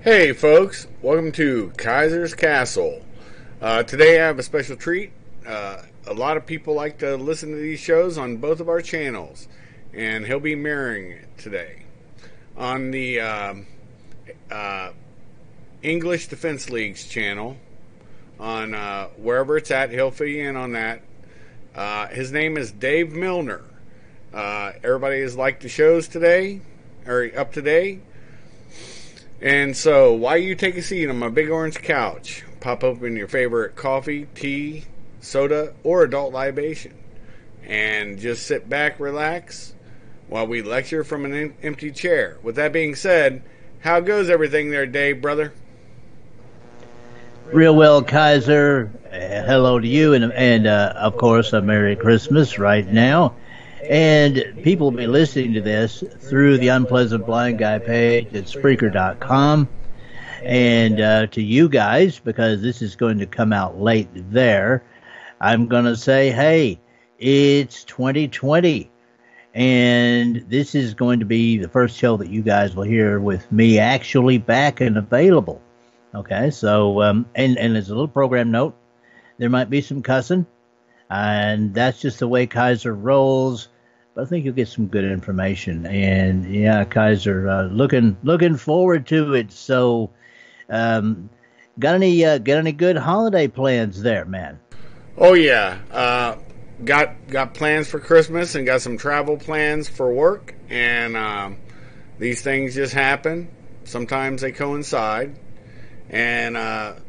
Hey folks, welcome to Kaisers Kastle. Today I have a special treat. A lot of people like to listen to these shows on both of our channels, and he'll be mirroring it today. On the English Defense League's channel, on wherever it's at, he'll fill you in on that. His name is Dave Milner. Everybody has liked the shows today, or up to date. And so, while you take a seat on my big orange couch, pop open your favorite coffee, tea, soda, or adult libation, and just sit back, relax, while we lecture from an empty chair. With that being said, how goes everything there, Dave, brother? Real well, Kaiser. Hello to you, and of course, a Merry Christmas right now. And people will be listening to this through the Unpleasant Blind Guy page at Spreaker.com. And to you guys, because this is going to come out late there, I'm going to say, hey, it's 2020. And this is going to be the first show that you guys will hear with me actually back and available. Okay, so, and there's a little program note. There might be some cussing. And that's just the way Kaiser rolls. But I think you'll get some good information. And yeah, Kaiser, looking forward to it. So, got any good holiday plans there, man? Oh yeah, got plans for Christmas and got some travel plans for work. And these things just happen. Sometimes they coincide. And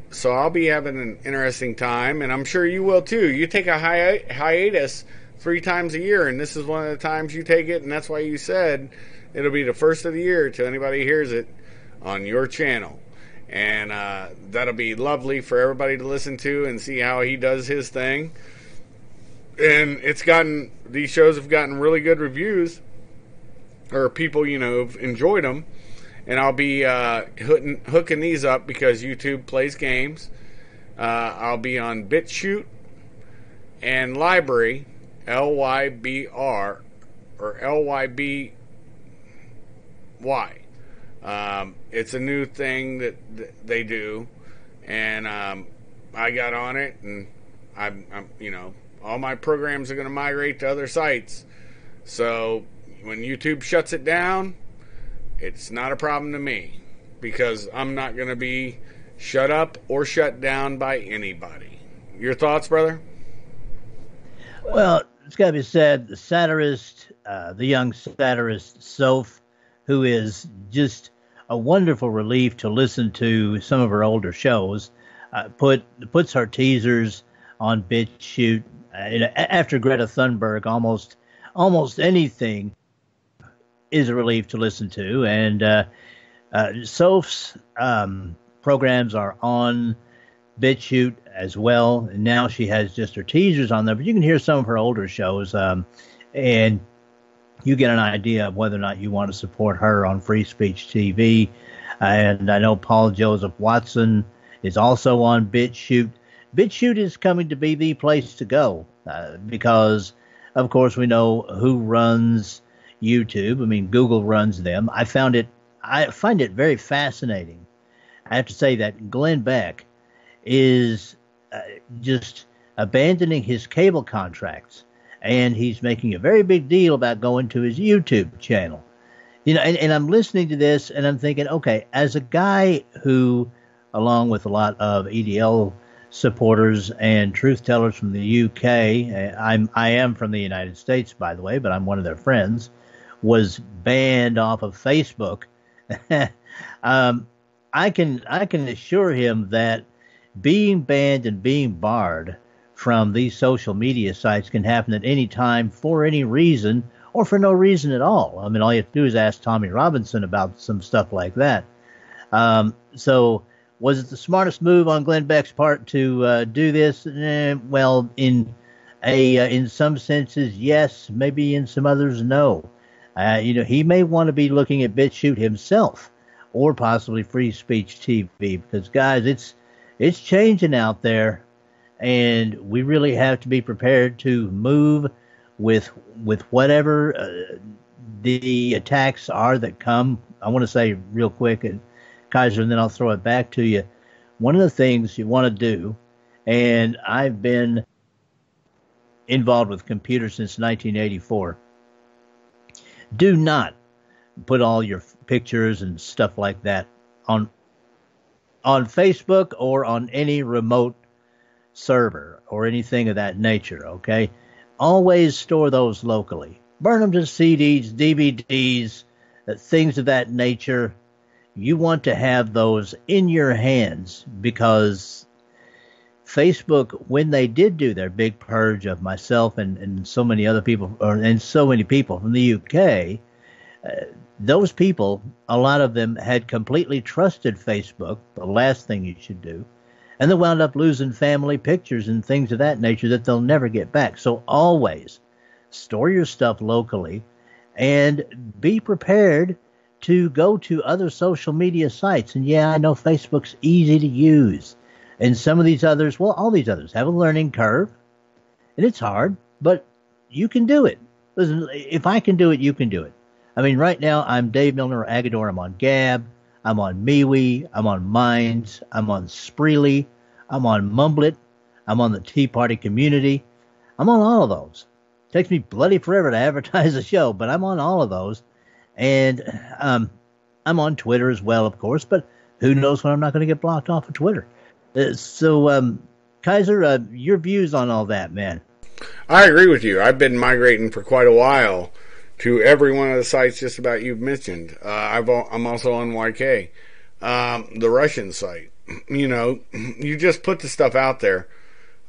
so I'll be having an interesting time, and I'm sure you will too. You take a hiatus 3 times a year, and this is one of the times you take it, and that's why you said it'll be the first of the year till anybody hears it on your channel. And that'll be lovely for everybody to listen to and see how he does his thing. And these shows have gotten really good reviews, or people, have enjoyed them. And I'll be hooking these up because YouTube plays games. I'll be on BitChute and Library, LYBR, or LYBY. It's a new thing that they do, and I got on it, and I'm all my programs are going to migrate to other sites. So when YouTube shuts it down, it's not a problem to me, because I'm not going to be shut up or shut down by anybody. Your thoughts, brother? Well, it's got to be said, the satirist, the young satirist Soph, who is just a wonderful relief to listen to some of her older shows, puts her teasers on BitChute. After Greta Thunberg, almost anything is a relief to listen to, and Soph's programs are on BitChute as well. And now she has just her teasers on there, but you can hear some of her older shows, and you get an idea of whether or not you want to support her on Free Speech TV. And I know Paul Joseph Watson is also on BitChute. BitChute is coming to be the place to go because, of course, we know who runs YouTube. I mean, Google runs them. I find it very fascinating. I have to say that Glenn Beck is just abandoning his cable contracts, and he's making a very big deal about going to his YouTube channel. And I'm listening to this, and I'm thinking, okay, as a guy who, along with a lot of EDL supporters and truth tellers from the UK, I am from the United States, by the way, but I'm one of their friends, was banned off of Facebook. I can assure him that being banned and being barred from these social media sites can happen at any time for any reason or for no reason at all. I mean, all you have to do is ask Tommy Robinson about some stuff like that. So was it the smartest move on Glenn Beck's part to do this? Well, in some senses, yes. Maybe in some others, no. He may want to be looking at BitChute himself, or possibly Free Speech TV, because guys, it's changing out there, and we really have to be prepared to move with whatever the attacks are that come. I want to say real quick, Kaiser, and then I'll throw it back to you. One of the things you want to do, and I've been involved with computers since 1984, do not put all your pictures and stuff like that on Facebook or on any remote server or anything of that nature, okay? Always store those locally. Burn them to CDs, DVDs, things of that nature. You want to have those in your hands, because Facebook, when they did do their big purge of myself and so many other people, and so many people from the UK, those people, a lot of them had completely trusted Facebook, the last thing you should do, and they wound up losing family pictures and things of that nature that they'll never get back. So always store your stuff locally and be prepared to go to other social media sites. And yeah, I know Facebook's easy to use, and some of these others, well, all these others have a learning curve, and it's hard, but you can do it. Listen, if I can do it, you can do it. I mean, right now, I'm Dave Milner or Agador. I'm on Gab. I'm on MeWe. I'm on Minds. I'm on Spreely. I'm on Mumblet. I'm on the Tea Party community. I'm on all of those. It takes me bloody forever to advertise a show, but I'm on all of those. And I'm on Twitter as well, of course, but who knows when I'm not going to get blocked off of Twitter. So, Kaiser, your views on all that, man? I agree with you. I've been migrating for quite a while to every one of the sites just about you've mentioned. I'm also on YK, the Russian site. You know, you just put the stuff out there,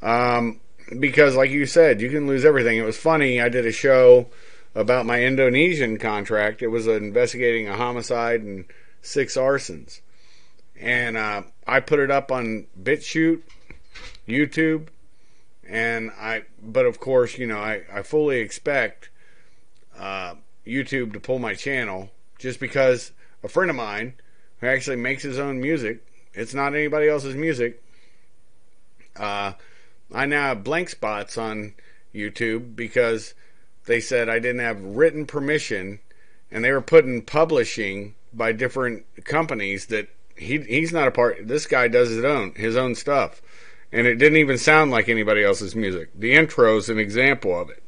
because like you said, you can lose everything. It was funny, I did a show about my Indonesian contract. It was investigating a homicide and 6 arsons. And I put it up on BitChute, YouTube, but of course, you know, I fully expect YouTube to pull my channel, just because a friend of mine who actually makes his own music, it's not anybody else's music, I now have blank spots on YouTube because they said I didn't have written permission, and they were putting publishing by different companies that he's not a part. This guy does his own stuff, and it didn't even sound like anybody else's music. The intro is an example of it.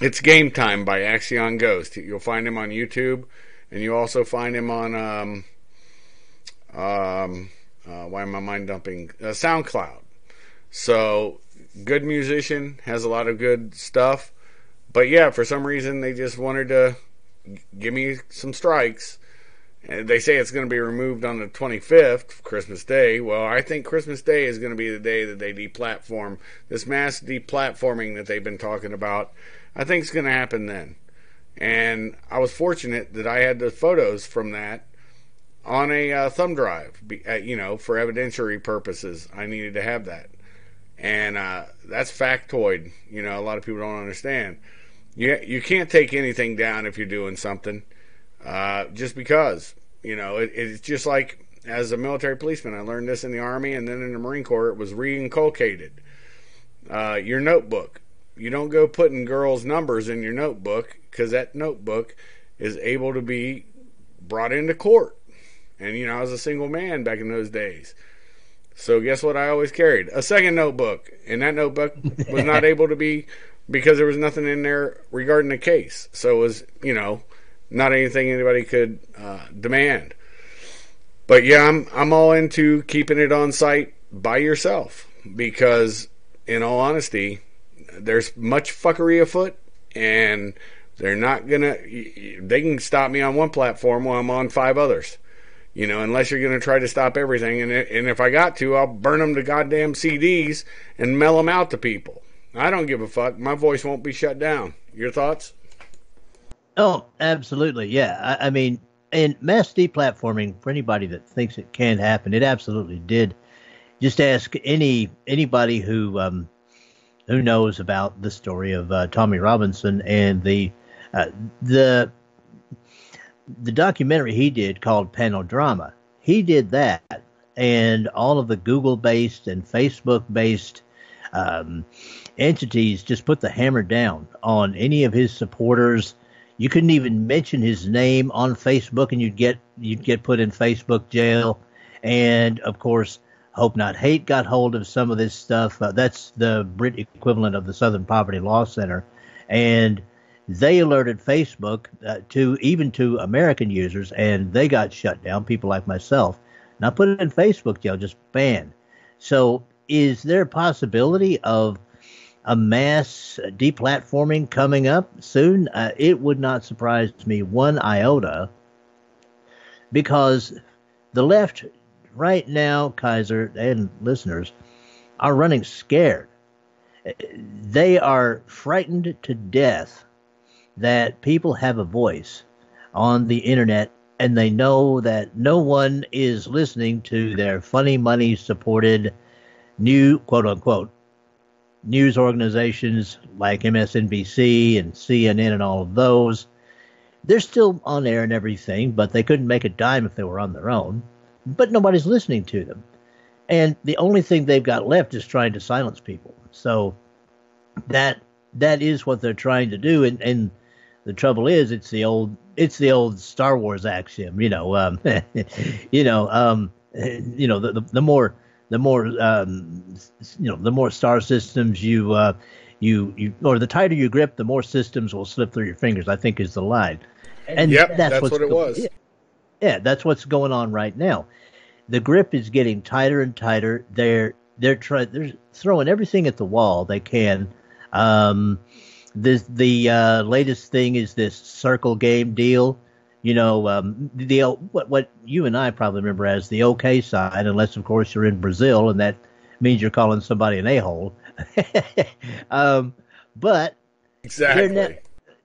It's Game Time by Axion Ghost. You'll find him on YouTube, and you also find him on why am I mind dumping? SoundCloud. So, good musician, has a lot of good stuff. But yeah, for some reason they just wanted to give me some strikes. And they say it's going to be removed on the 25th, Christmas Day. Well, I think Christmas Day is going to be the day that they deplatform. This mass deplatforming that they've been talking about, I think it's going to happen then. And I was fortunate that I had the photos from that on a thumb drive, you know, for evidentiary purposes. I needed to have that. And that's factoid. You know, a lot of people don't understand. You can't take anything down if you're doing something. Just because, you know, it's just like as a military policeman, I learned this in the Army, and then in the Marine Corps, it was reinculcated. Your notebook. You don't go putting girls' numbers in your notebook, because that notebook is able to be brought into court. And, you know, I was a single man back in those days. So guess what I always carried? A second notebook. And that notebook was not able to be, because there was nothing in there regarding the case. So it was, you know, not anything anybody could demand. But yeah, I'm all into keeping it on site by yourself, because in all honesty, there's much fuckery afoot, and they're not gonna. They can stop me on one platform while I'm on 5 others. You know, unless you're gonna try to stop everything, and if I got to, I'll burn them to goddamn CDs and mail them out to people. I don't give a fuck. My voice won't be shut down. Your thoughts? Oh, absolutely. Yeah. I mean, and mass deplatforming, for anybody that thinks it can't happen, it absolutely did. Just ask anybody who knows about the story of Tommy Robinson and the documentary he did called Panodrama. He did that, and all of the Google-based and Facebook-based entities just put the hammer down on any of his supporters. You couldn't even mention his name on Facebook, and you'd get put in Facebook jail. And of course, Hope Not Hate got hold of some of this stuff. That's the Brit equivalent of the Southern Poverty Law Center, and they alerted Facebook to American users, and they got shut down. People like myself, not put in Facebook jail, just banned. So, is there a possibility of a mass deplatforming coming up soon? It would not surprise me one iota, because the left right now, Kaiser and listeners, are running scared. They are frightened to death that people have a voice on the internet, and they know that no one is listening to their funny money supported new quote unquote news organizations like MSNBC and CNN and all of those. They're still on air and everything, but they couldn't make a dime if they were on their own. But nobody's listening to them. And the only thing they've got left is trying to silence people. So that is what they're trying to do. And the trouble is, it's the old Star Wars axiom, the more star systems you or the tighter you grip, the more systems will slip through your fingers, I think is the line. And yep, that's what it was. Yeah, that's what's going on right now. The grip is getting tighter and tighter. They're throwing everything at the wall they can. The latest thing is this circle game deal. What you and I probably remember as the OK sign, unless of course you're in Brazil, and that means you're calling somebody an a-hole. But exactly,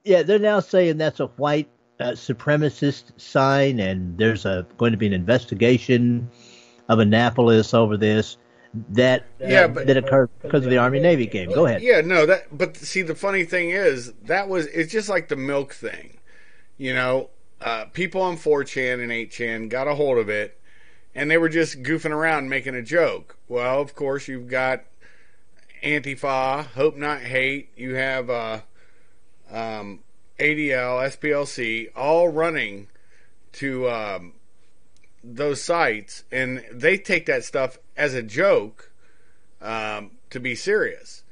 they're now saying that's a white supremacist sign, and there's going to be an investigation of Annapolis over this that occurred because of the Army-Navy game. Go ahead. Yeah, no, but see, the funny thing is, it's just like the milk thing. People on 4chan and 8chan got a hold of it, and they were just goofing around making a joke. Well, of course, you've got Antifa, Hope Not Hate, you have ADL, SPLC, all running to those sites, and they take that stuff as a joke to be serious.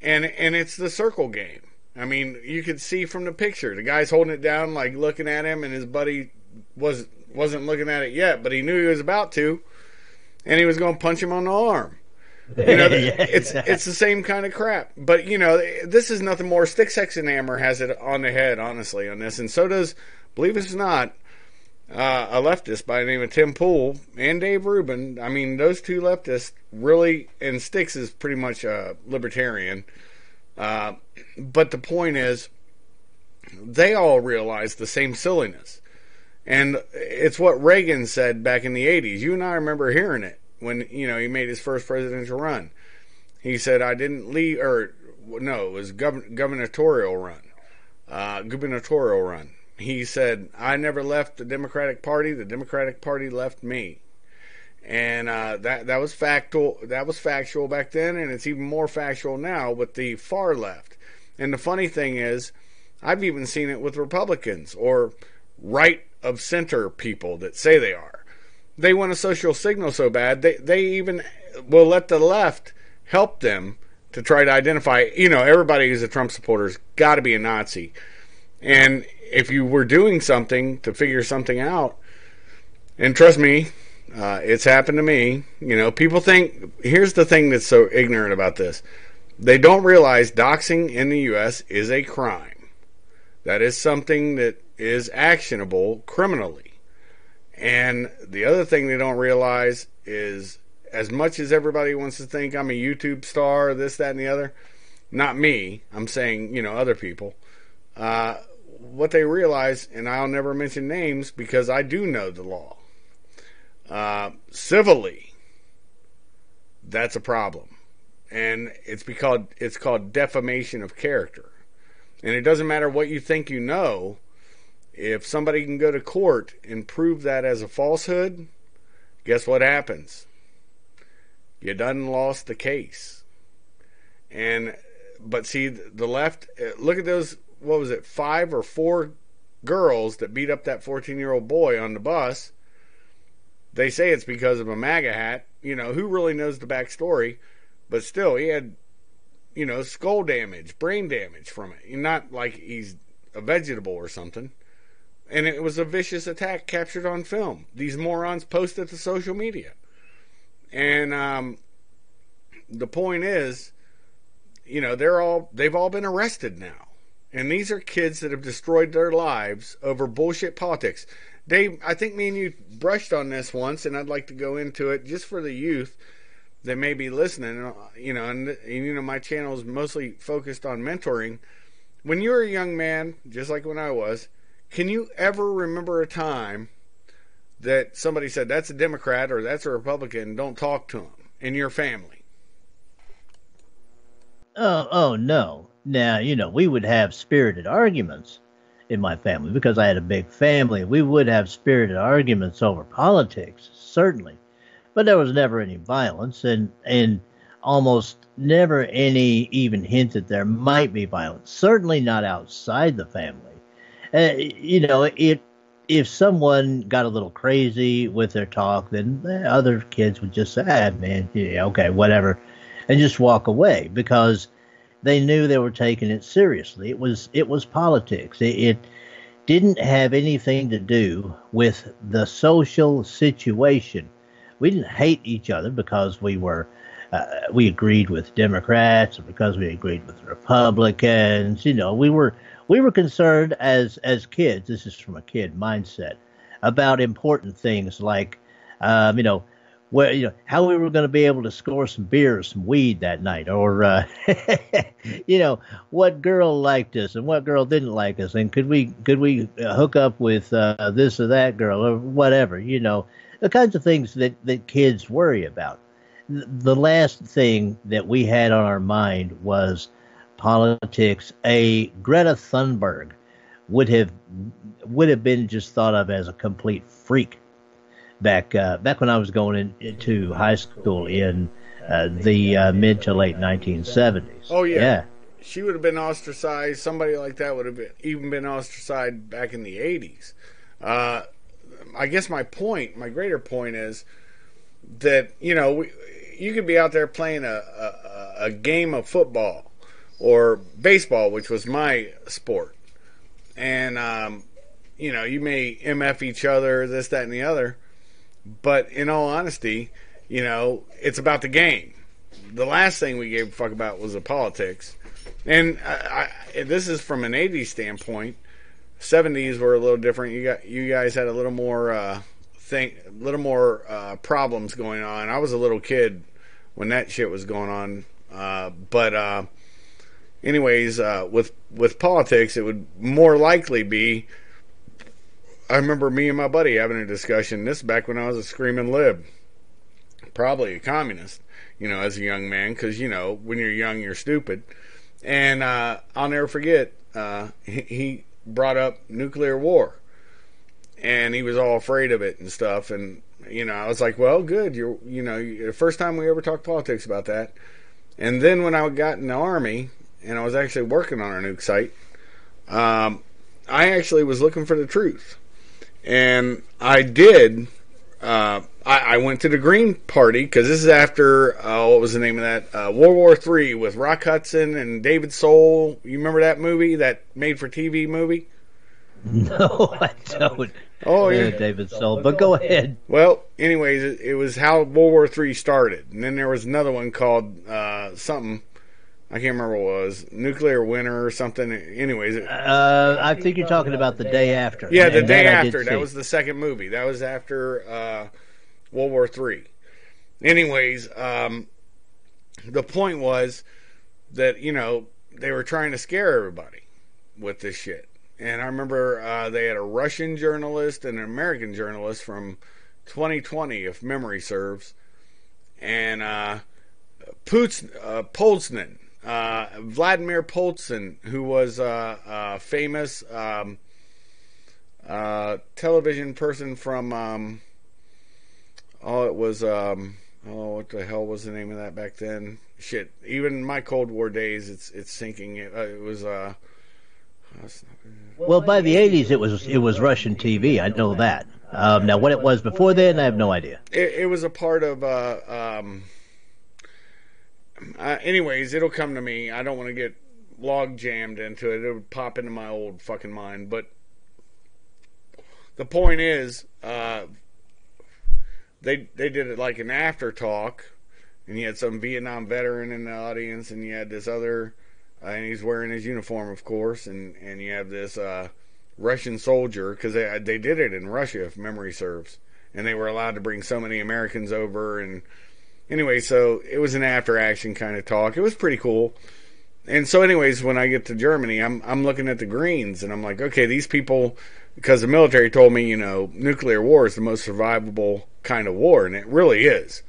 And it's the circle game. I mean, you could see from the picture, the guy's holding it down, like looking at him, and his buddy wasn't looking at it yet, but he knew he was about to, and he was going to punch him on the arm. It's the same kind of crap. But, this is nothing more. Stick, Sex, and Hammer has it on the head, honestly, on this. And so does, believe it or not, a leftist by the name of Tim Pool and Dave Rubin. I mean, those two leftists really, and Sticks is pretty much a libertarian. But the point is, they all realize the same silliness. And it's what Reagan said back in the 80s. You and I remember hearing it when, he made his first presidential run. He said, I didn't leave, it was gubernatorial run. He said, I never left the Democratic Party left me. And that was factual. That was factual back then, and it's even more factual now with the far left. And the funny thing is, I've even seen it with Republicans or right of center people that say they are. They want a social signal so bad, they even will let the left help them to try to identify, everybody who's a Trump supporter has got to be a Nazi. And if you were doing something to figure something out, and trust me, it's happened to me, people think, here's the thing that's so ignorant about this. They don't realize doxing in the U.S. is a crime. That is something that is actionable criminally. And the other thing they don't realize is, as much as everybody wants to think I'm a YouTube star, this, that, and the other, not me, I'm saying, other people, what they realize, and I'll never mention names because I do know the law, civilly, that's a problem. And it's called defamation of character. And it doesn't matter what you think you know. If somebody can go to court and prove that as a falsehood, guess what happens? You done lost the case. But see, the left, look at those, 5 or 4 girls that beat up that 14-year-old boy on the bus. They say it's because of a MAGA hat. Who really knows the backstory? But still, he had, skull damage, brain damage from it. Not like he's a vegetable or something. And it was a vicious attack captured on film. These morons posted to social media. And the point is, they've all been arrested now. And these are kids that have destroyed their lives over bullshit politics. Dave, I think me and you brushed on this once, and I'd like to go into it just for the youth that may be listening. And my channel is mostly focused on mentoring. When you're a young man, just like when I was, can you ever remember a time that somebody said, that's a Democrat or that's a Republican, don't talk to them in your family? Oh, no. Now, we would have spirited arguments in my family because I had a big family. We would have spirited arguments over politics, certainly. But there was never any violence and almost never any even hint that there might be violence. Certainly not outside the family. If someone got a little crazy with their talk, then the other kids would just say, man, yeah, okay, whatever, and just walk away because they knew they were taking it seriously. It was politics. It didn't have anything to do with the social situation. We didn't hate each other because we agreed with Democrats or because we agreed with Republicans. We were concerned as kids. This is from a kid mindset about important things like, how we were going to be able to score some beer or some weed that night, or what girl liked us and what girl didn't like us, and could we hook up with this or that girl or whatever. The kinds of things that kids worry about. The last thing that we had on our mind was politics. A Greta Thunberg would have been just thought of as a complete freak back when I was going into high school in the mid to late 1970s. Oh yeah. She would have been ostracized. Somebody like that would have even been ostracized back in the 80s. I guess my greater point is that you could be out there playing a game of football or baseball, which was my sport. And, you may MF each other, this, that, and the other. But in all honesty, it's about the game. The last thing we gave a fuck about was the politics. And this is from an 80s standpoint. 70s were a little different. You guys had a little more problems going on. I was a little kid when that shit was going on. But anyways, with politics, it would more likely be. I remember me and my buddy having a discussion. This back when I was a screaming lib, probably a communist. As a young man, because when you're young, you're stupid. And I'll never forget. He brought up nuclear war, and he was all afraid of it and stuff. And I was like, well, good. You're the first time we ever talked politics about that. And then when I got in the Army and I was actually working on a nuke site, I actually was looking for the truth. And I did. I went to the Green Party because this is after, what was the name of that? World War III with Rock Hudson and David Soul. You remember that movie, that made-for-TV movie? No, I don't. Oh, yeah. David Soul, but go ahead. Well, anyways, it was how World War III started. And then there was another one called something. I can't remember what it was. Nuclear Winter or something. Anyways. I think you're talking about The Day After. Yeah, The Day After. That was the second movie. That was after World War III. Anyways, the point was that, they were trying to scare everybody with this shit. And I remember they had a Russian journalist and an American journalist from 2020, if memory serves. And Polznin. Vladimir Polznin, who was a famous television person from what the hell was the name of that back then? Shit, even in my Cold War days, it's sinking. It was Well, by the 80s, it was Russian TV. I know that. Now, what it was before then, I have no idea. It was a part of. Anyways, it'll come to me. I don't want to get log jammed into it. It would pop into my old fucking mind. But the point is, they did it like an after talk, and you had some Vietnam veteran in the audience, and you had this other, and he's wearing his uniform, of course, and you have this Russian soldier, because they did it in Russia, if memory serves, and they were allowed to bring so many Americans over, and anyway, so it was an after action kind of talk. It was pretty cool. And so anyways, when I get to Germany, I'm looking at the Greens, and I'm like, okay, these people, because the military told me, nuclear war is the most survivable kind of war, and it really is.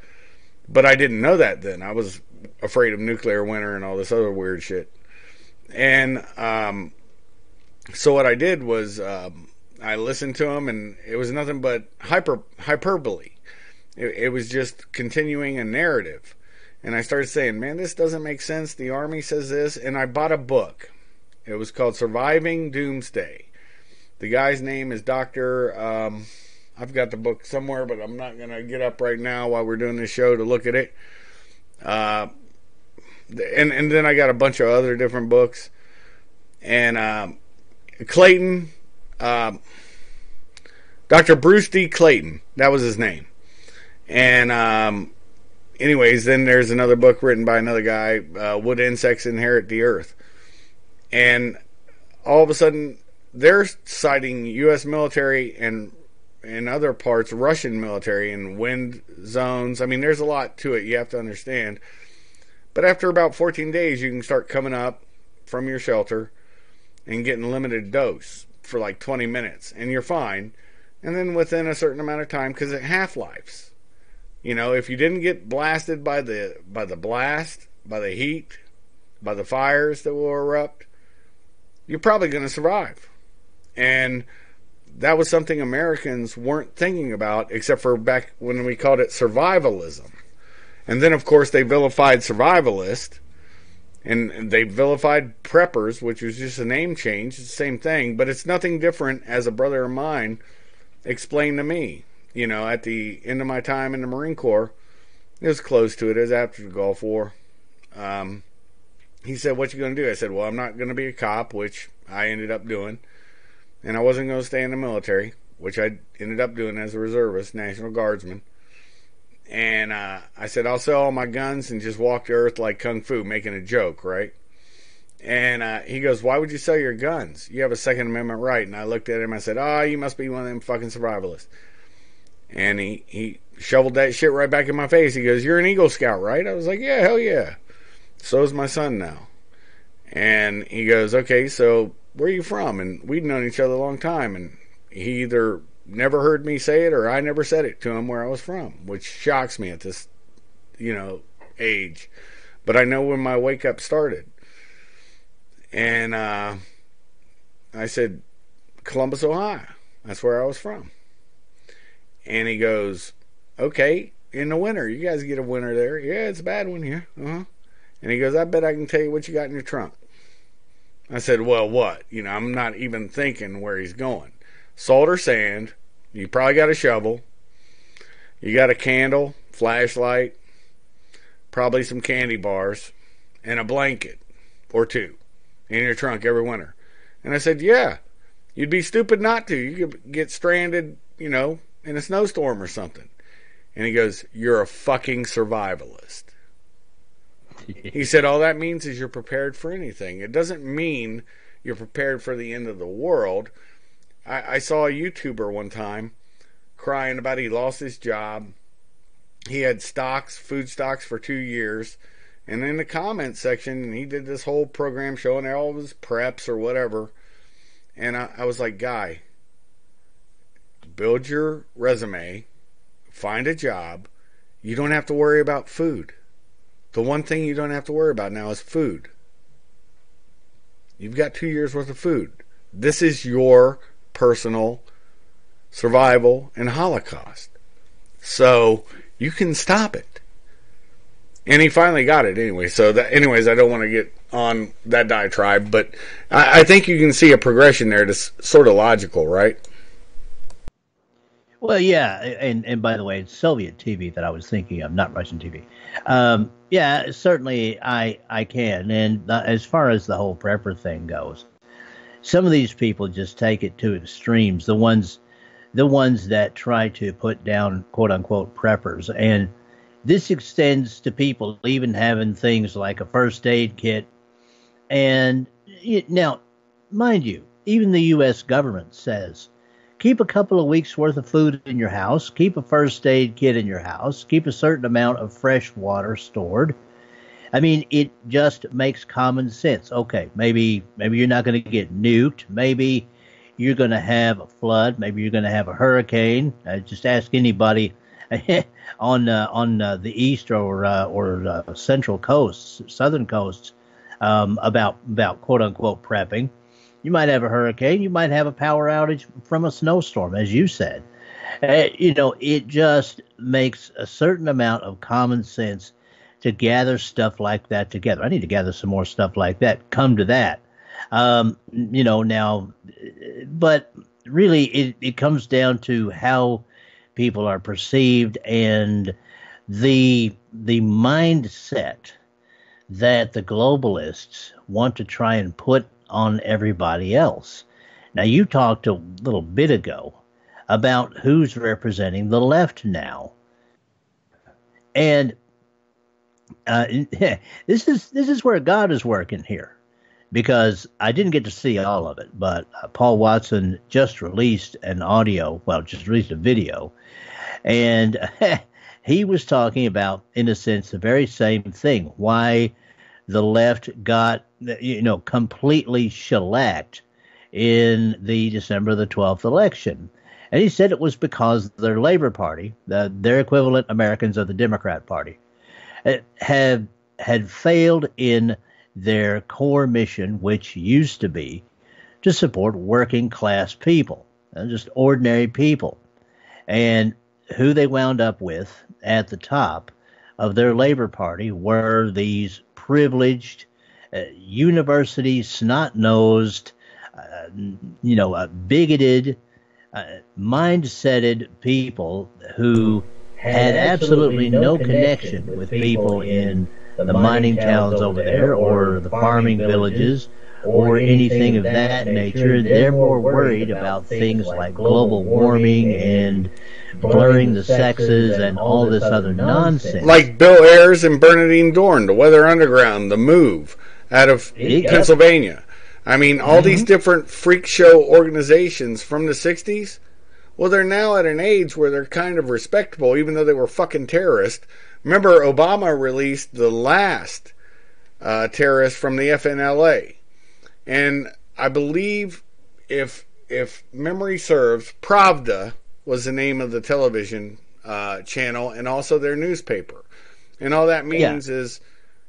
But I didn't know that then. I was afraid of nuclear winter and all this other weird shit. And so what I did was I listened to them, and it was nothing but hyperbole. It was just continuing a narrative. And I started saying, man, this doesn't make sense. The Army says this. And I bought a book. It was called Surviving Doomsday. The guy's name is Dr. I've got the book somewhere, but I'm not going to get up right now while we're doing this show to look at it. And then I got a bunch of other different books. And Clayton, Dr. Bruce D. Clayton, that was his name. And anyways, then there's another book written by another guy, Would Insects Inherit the Earth? And all of a sudden, they're citing U.S. military and in other parts, Russian military and wind zones. I mean, there's a lot to it you have to understand. But after about 14 days, you can start coming up from your shelter and getting limited dose for like 20 minutes, and you're fine. And then within a certain amount of time, because it half-lives. If you didn't get blasted by the blast, by the heat, by the fires that will erupt, you're probably going to survive. And that was something Americans weren't thinking about, except for back when we called it survivalism. And then, of course, they vilified survivalists, and they vilified preppers, which was just a name change. It's the same thing, but it's nothing different, as a brother of mine explained to me. At the end of my time in the Marine Corps, it was close to it. It was after the Gulf War. He said, what you going to do? I said, well, I'm not going to be a cop, which I ended up doing. And I wasn't going to stay in the military, which I ended up doing as a reservist, National Guardsman. And I said, I'll sell all my guns and just walk the earth like Kung Fu, making a joke, right? And he goes, why would you sell your guns? You have a Second Amendment right. And I looked at him, I said, you must be one of them fucking survivalists. And he shoveled that shit right back in my face. He goes, you're an Eagle Scout, right? I was like, yeah, hell yeah. So is my son now. And he goes, okay, so where are you from? And we'd known each other a long time. And he either never heard me say it or I never said it to him where I was from, which shocks me at this, age. But I know when my wake up started. And I said, Columbus, Ohio. That's where I was from. And he goes, okay, in the winter, you guys get a winter there. Yeah, it's a bad one here. And he goes, I bet I can tell you what you got in your trunk. I said, well, what? I'm not even thinking where he's going. Salt or sand. You probably got a shovel. You got a candle, flashlight, probably some candy bars, and a blanket or two in your trunk every winter. And I said, yeah, you'd be stupid not to. You could get stranded, in a snowstorm or something. And he goes, you're a fucking survivalist. He said, all that means is you're prepared for anything. It doesn't mean you're prepared for the end of the world. I saw a YouTuber one time crying about he lost his job. He had food stocks for 2 years. And in the comment section, he did this whole program showing all of his preps or whatever. And I was like, guy, build your resume, find a job. You don't have to worry about food. The one thing you don't have to worry about now is food. You've got 2 years worth of food. This is your personal survival and Holocaust. So you can stop it. And he finally got it anyway. So anyways, I don't want to get on that diatribe, but I think you can see a progression there that's sort of logical, right? Well, yeah, and by the way, it's Soviet TV that I was thinking of, not Russian TV. Yeah, certainly I can. And as far as the whole prepper thing goes, some of these people just take it to extremes. The ones that try to put down quote unquote preppers, and this extends to people even having things like a first aid kit. And now, mind you, even the U.S. government says, keep a couple of weeks worth of food in your house, keep a first aid kit in your house, keep a certain amount of fresh water stored. I mean, it just makes common sense. Okay, maybe you're not going to get nuked. Maybe you're going to have a flood. Maybe you're going to have a hurricane. Just ask anybody on the east or central coasts, southern coasts, about quote unquote prepping. You might have a hurricane. You might have a power outage from a snowstorm, as you said. It just makes a certain amount of common sense to gather stuff like that together. I need to gather some more stuff like that. Come to that. Now, but really it comes down to how people are perceived and the mindset that the globalists want to try and put on everybody else. Now, you talked a little bit ago about who's representing the left now, and this is where God is working here, because I didn't get to see all of it, but Paul Watson just released a video, and he was talking about, in a sense, the very same thing, why the left got, completely shellacked in the December the 12th election. And he said it was because their Labor Party, their equivalent Americans of the Democrat Party, had failed in their core mission, which used to be to support working class people, just ordinary people. And who they wound up with at the top of their Labor Party were these privileged, university snot-nosed, bigoted, mind-setted people who had absolutely no connection with people in the mining towns over there or the farming villages or anything of that nature. They're more worried about things like global warming and blurring the sexes and all this other nonsense. Like Bill Ayers and Bernadine Dorn, the Weather Underground, the Move out of Pennsylvania. I mean, all these different freak show organizations from the 60s, well, they're now at an age where they're kind of respectable, even though they were fucking terrorists. Remember, Obama released the last terrorist from the FNLA. And I believe, if memory serves, Pravda was the name of the television channel and also their newspaper. And all that means is,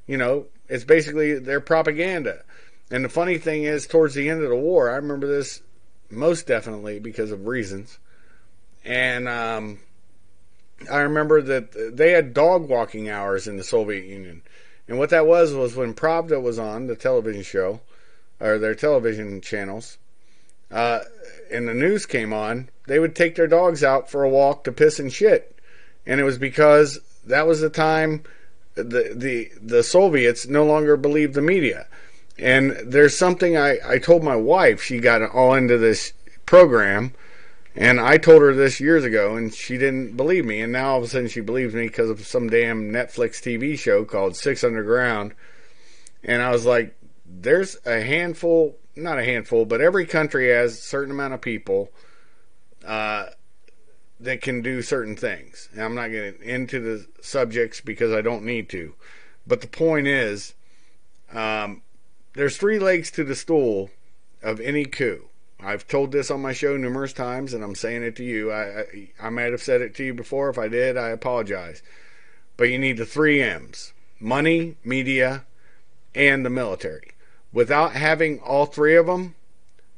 it's basically their propaganda. And the funny thing is, towards the end of the war, I remember this most definitely because of reasons. And I remember that they had dog walking hours in the Soviet Union. And what that was when Pravda was on the television show, or their television channels, and the news came on, they would take their dogs out for a walk to piss and shit. And it was because that was the time the Soviets no longer believed the media. And there's something I told my wife. She got all into this program, and I told her this years ago, and she didn't believe me. And now all of a sudden she believes me because of some damn Netflix TV show called Six Underground. And I was like, there's a handful, not a handful, but every country has a certain amount of people that can do certain things. And I'm not getting into the subjects because I don't need to. But the point is, there's three legs to the stool of any coup. I've told this on my show numerous times, and I'm saying it to you. I might have said it to you before. If I did, I apologize. But you need the three M's: money, media, and the military. Without having all three of them,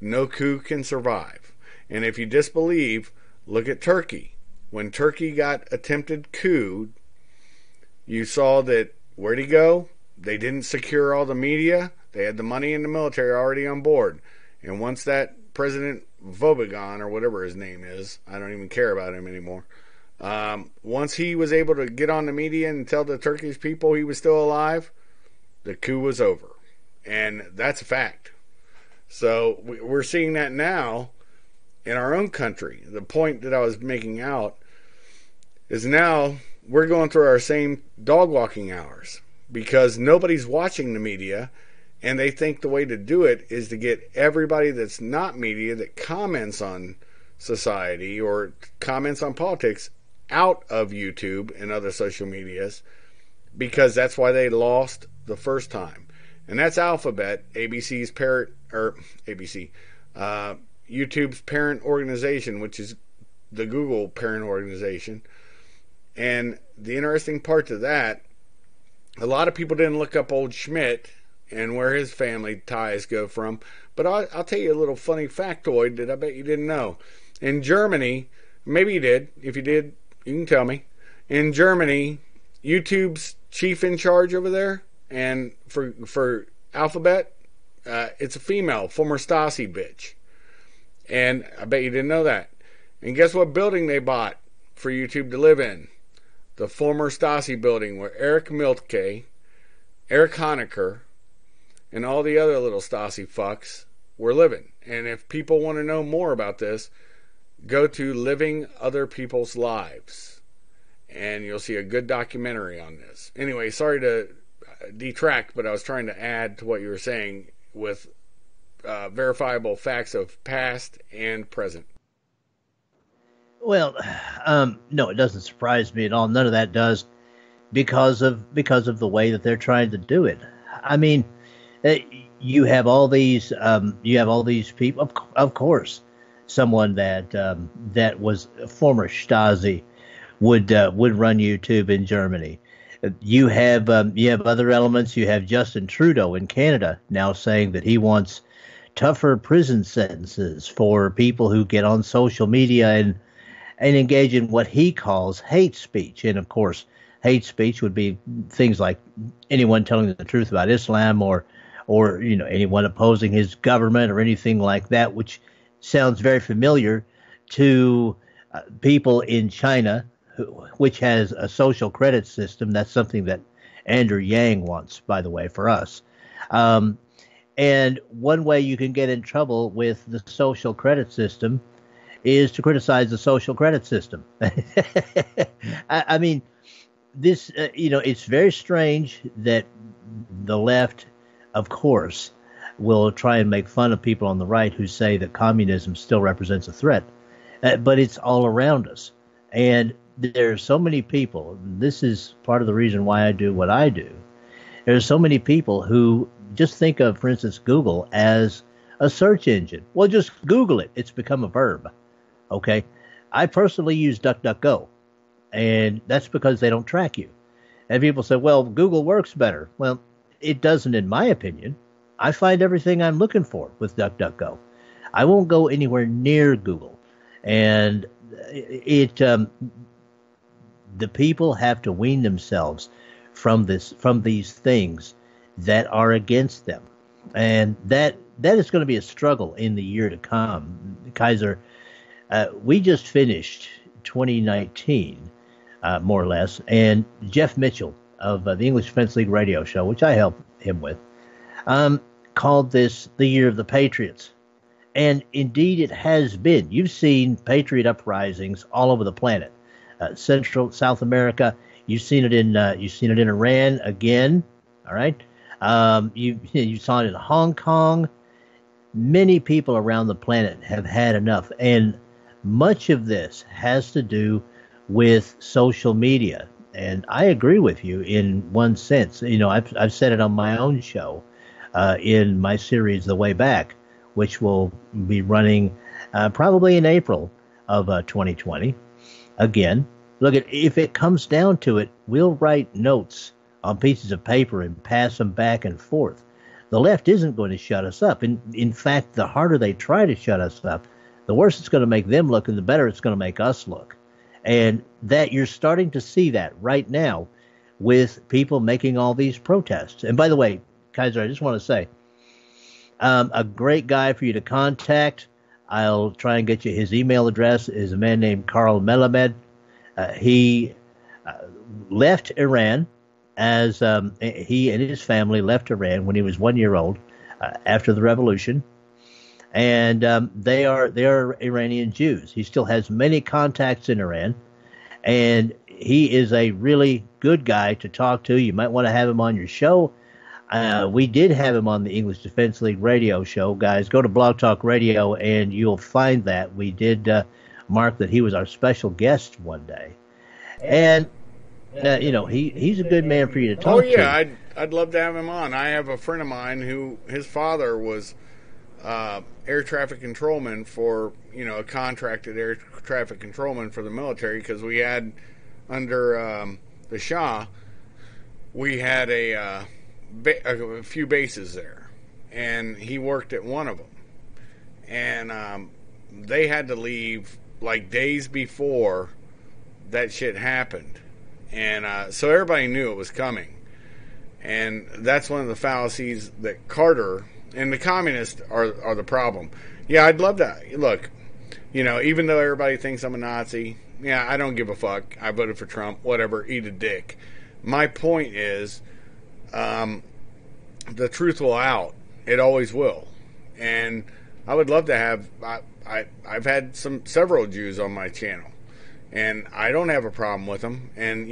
no coup can survive. And if you disbelieve, look at Turkey. When Turkey got attempted coup, you saw that, where'd he go? They didn't secure all the media. They had the money and the military already on board. And once that President Vobigon, or whatever his name is, I don't even care about him anymore. Once he was able to get on the media and tell the Turkish people he was still alive, the coup was over. And that's a fact. So we're seeing that now in our own country. The point that I was making out is now we're going through our same dog walking hours because nobody's watching the media, and they think the way to do it is to get everybody that's not media that comments on society or comments on politics out of YouTube and other social medias, because that's why they lost the first time. And that's Alphabet, ABC's parent, or ABC, YouTube's parent organization, which is the Google parent organization. And the interesting part to that, a lot of people didn't look up old Schmidt and where his family ties go from. But I'll tell you a little funny factoid that I bet you didn't know. In Germany, maybe you did. If you did, you can tell me. In Germany, YouTube's chief in charge over there, and for Alphabet, it's a female, former Stasi bitch. And I bet you didn't know that. And guess what building they bought for YouTube to live in? The former Stasi building where Erich Milke, Erich Honecker, and all the other little Stasi fucks were living. And if people want to know more about this, go to Living Other People's Lives, and you'll see a good documentary on this. Anyway, sorry to detract, but I was trying to add to what you were saying with verifiable facts of past and present. Well, no, it doesn't surprise me at all. None of that does, because of the way that they're trying to do it. I mean, you have all these people. Of course, someone that was a former Stasi would run YouTube in Germany. You have other elements. You have Justin Trudeau in Canada now saying that he wants tougher prison sentences for people who get on social media and engage in what he calls hate speech. And of course, hate speech would be things like anyone telling the truth about Islam or anyone opposing his government or anything like that, which sounds very familiar to people in China, which has a social credit system. That's something that Andrew Yang wants, by the way, for us. And one way you can get in trouble with the social credit system is to criticize the social credit system. I mean, this, it's very strange that the left, of course, will try and make fun of people on the right who say that communism still represents a threat. But it's all around us. And there are so many people, this is part of the reason why I do what I do. There are so many people who just think of, for instance, Google as a search engine. Well, just Google it. It's become a verb. Okay? I personally use DuckDuckGo, and that's because they don't track you. And people say, well, Google works better. Well, it doesn't, in my opinion. I find everything I'm looking for with DuckDuckGo. I won't go anywhere near Google. And the people have to wean themselves from these things that are against them. And that is going to be a struggle in the year to come. Kaiser, we just finished 2019, more or less, and Jeff Mitchell of the English Defense League radio show, which I help him with, called this the Year of the Patriots. And indeed it has been. You've seen patriot uprisings all over the planet. Central, South America, you've seen it in Iran again, all right? You saw it in Hong Kong. Many people around the planet have had enough, and much of this has to do with social media. And I agree with you in one sense. I've said it on my own show in my series The Way Back, which will be running probably in April of 2020. Again, look, if it comes down to it, we'll write notes on pieces of paper and pass them back and forth. The left isn't going to shut us up. In fact, the harder they try to shut us up, the worse it's going to make them look, and the better it's going to make us look. And that you're starting to see that right now with people making all these protests. And by the way, Kaiser, I just want to say, a great guy for you to contact. I'll try and get you his email address. Is a man named Carl Melamed. He left Iran as he and his family left Iran when he was 1 year old after the revolution, and they are Iranian Jews. He still has many contacts in Iran, and he is a really good guy to talk to. You might want to have him on your show. We did have him on the English Defense League radio show. Guys, go to Blog Talk Radio and you'll find that. We did mark that he was our special guest one day. And, he's a good man for you to talk to. Oh, yeah, I'd love to have him on. I have a friend of mine who, his father was air traffic controlman for, a contracted air traffic controlman for the military, because we had, under the Shah, we had a few bases there, and he worked at one of them, and they had to leave like days before that shit happened, and so everybody knew it was coming. And that's one of the fallacies that Carter and the communists are the problem. Yeah, I'd love to look, even though everybody thinks I'm a Nazi, yeah, I don't give a fuck. I voted for Trump, whatever, eat a dick. My point is, the truth will out. It always will. And I would love to have, I've had several Jews on my channel, and I don't have a problem with them. And,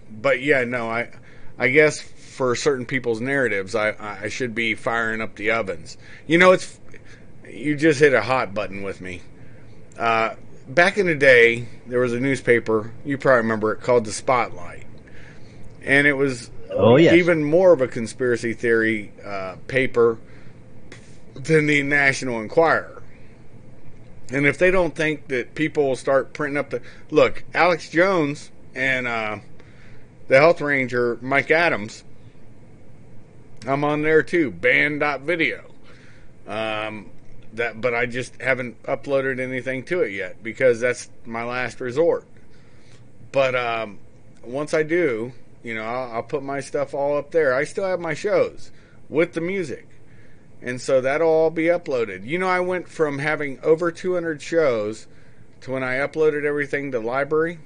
but yeah, no, I guess for certain people's narratives, I should be firing up the ovens. You just hit a hot button with me. Back in the day, there was a newspaper, you probably remember it, called The Spotlight. And it was even more of a conspiracy theory paper than the National Enquirer. And if they don't think that people will start printing up look, Alex Jones and the health ranger, Mike Adams, I'm on there too, band.video. But I just haven't uploaded anything to it yet, because that's my last resort. But once I do, I'll put my stuff all up there. I still have my shows with the music, and so that'll all be uploaded. I went from having over 200 shows to when I uploaded everything to Library,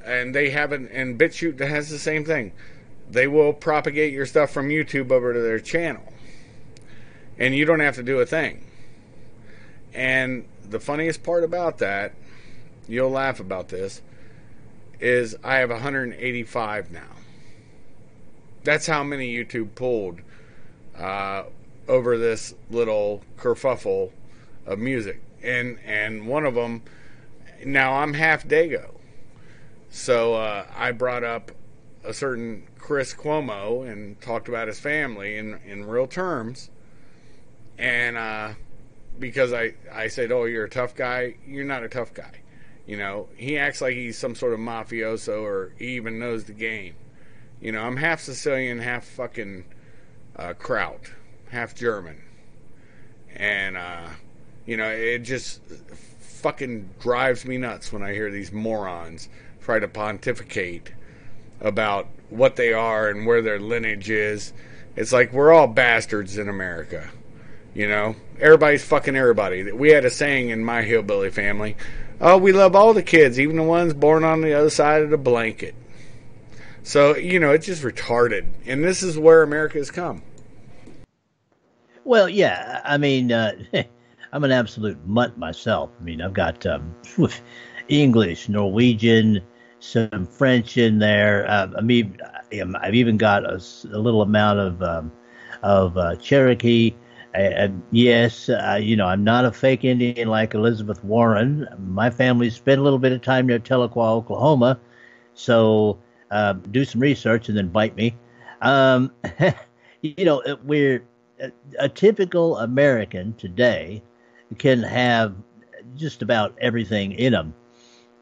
and they haven't, and BitChute has the same thing. They will propagate your stuff from YouTube over to their channel, and you don't have to do a thing. And the funniest part about that, you'll laugh about this, is I have 185 now. That's how many YouTube pulled over this little kerfuffle of music. And one of them, now I'm half Dago. So I brought up a certain Chris Cuomo and talked about his family in real terms. And because I said, oh, you're a tough guy. You're not a tough guy. He acts like he's some sort of mafioso, or he even knows the game. I'm half Sicilian, half fucking Kraut, half German. And, it just fucking drives me nuts when I hear these morons try to pontificate about what they are and where their lineage is. It's like we're all bastards in America. Everybody's fucking everybody. We had a saying in my hillbilly family, oh, we love all the kids, even the ones born on the other side of the blanket. So, it's just retarded. And this is where America has come. Well, yeah, I mean, I'm an absolute mutt myself. I mean, I've got English, Norwegian, some French in there. I've even got a little amount of Cherokee. Yes, I'm not a fake Indian like Elizabeth Warren. My family spent a little bit of time near Tahlequah, Oklahoma. So do some research and then bite me. We're a typical American today can have just about everything in them.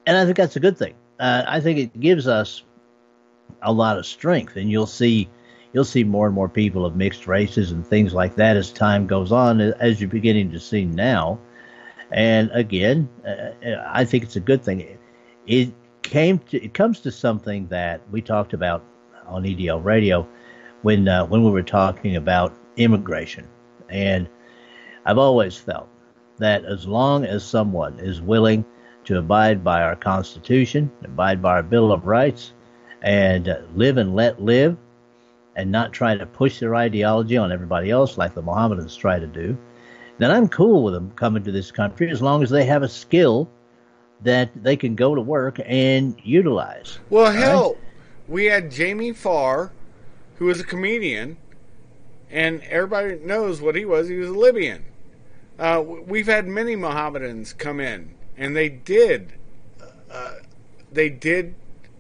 And I think that's a good thing. I think it gives us a lot of strength, and you'll see more and more people of mixed races and things like that as time goes on, as you're beginning to see now. And again, I think it's a good thing. it comes to something that we talked about on EDL Radio when we were talking about immigration. And I've always felt that as long as someone is willing to abide by our Constitution, abide by our Bill of Rights, and live and let live, and not try to push their ideology on everybody else like the Mohammedans try to do, then I'm cool with them coming to this country as long as they have a skill that they can go to work and utilize. Well, hell, we had Jamie Farr, who was a comedian, and everybody knows what he was. He was a Libyan. We've had many Mohammedans come in, and they did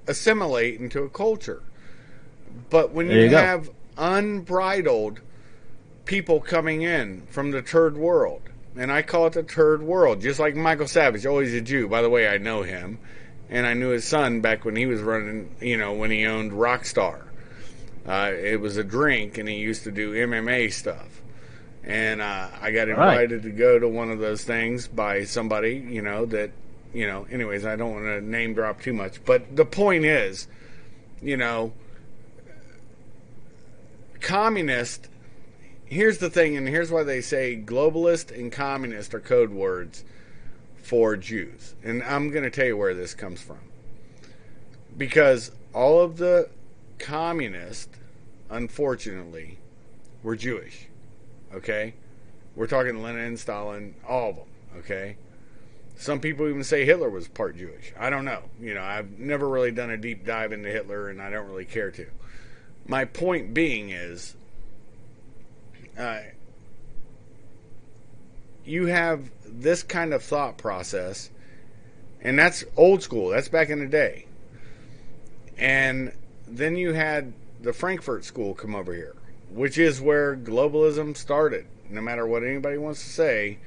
assimilate into a culture. But when you have unbridled people coming in from the third world, and I call it the third world, just like Michael Savage, always a Jew. By the way, I know him, and I knew his son back when he was running, when he owned Rockstar. It was a drink, and he used to do MMA stuff. And I got invited to go to one of those things by somebody, anyways, I don't want to name drop too much. But the point is, communist, here's the thing, and here's why they say globalist and communist are code words for Jews. And I'm going to tell you where this comes from. Because all of the communists, unfortunately, were Jewish. Okay? We're talking Lenin, Stalin, all of them. Okay? Some people even say Hitler was part Jewish. I don't know. I've never really done a deep dive into Hitler, and I don't really care to. My point being is, you have this kind of thought process, and that's old school. That's back in the day. And then you had the Frankfurt School come over here, which is where globalism started. No matter what anybody wants to say,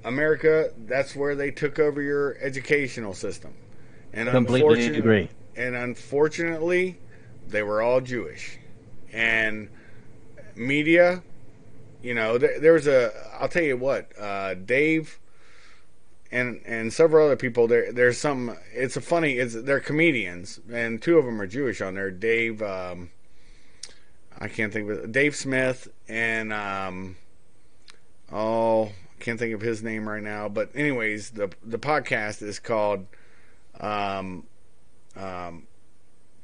America, that's where they took over your educational system. And completely agree. And unfortunately, they were all Jewish. And media, there's I'll tell you what, Dave and several other people, there's some, they're comedians, and two of them are Jewish on there. Dave, I can't think of it, Dave Smith, and, can't think of his name right now, but anyways, the podcast is called,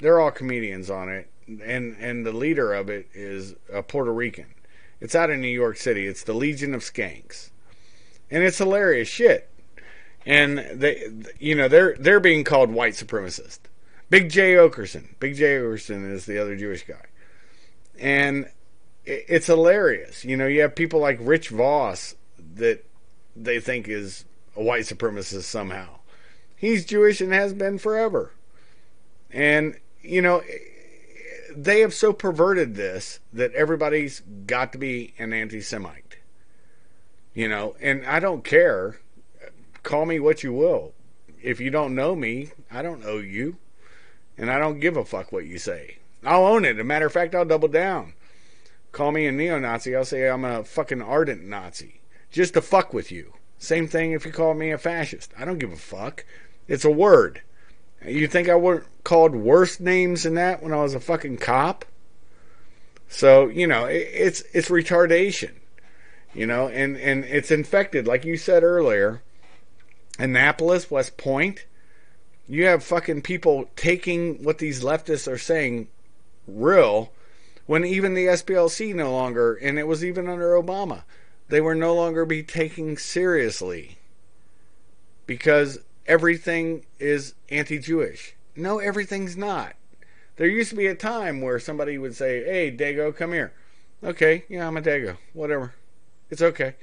they're all comedians on it, and the leader of it is a Puerto Rican. It's out in New York City. It's the Legion of Skanks, and it's hilarious shit. And they're being called white supremacist. Big J Okerson is the other Jewish guy, and it's hilarious. You have people like Rich Voss that they think is a white supremacist somehow. He's Jewish and has been forever. And, they have so perverted this that everybody's got to be an anti-Semite. And I don't care. Call me what you will. If you don't know me, I don't know you. And I don't give a fuck what you say. I'll own it. As a matter of fact, I'll double down. Call me a neo-Nazi. I'll say I'm a fucking ardent Nazi. Just to fuck with you. Same thing if you call me a fascist. I don't give a fuck. It's a word. You think I weren't called worse names than that when I was a fucking cop? So, it's retardation. And it's infected. Like you said earlier, Annapolis, West Point, you have fucking people taking what these leftists are saying real, when even the SPLC no longer, and it was even under Obama, they were no longer be taken seriously. Because everything is anti-Jewish. No, everything's not. There used to be a time where somebody would say, hey, Dago, come here. Okay, yeah, I'm a Dago. Whatever. It's okay.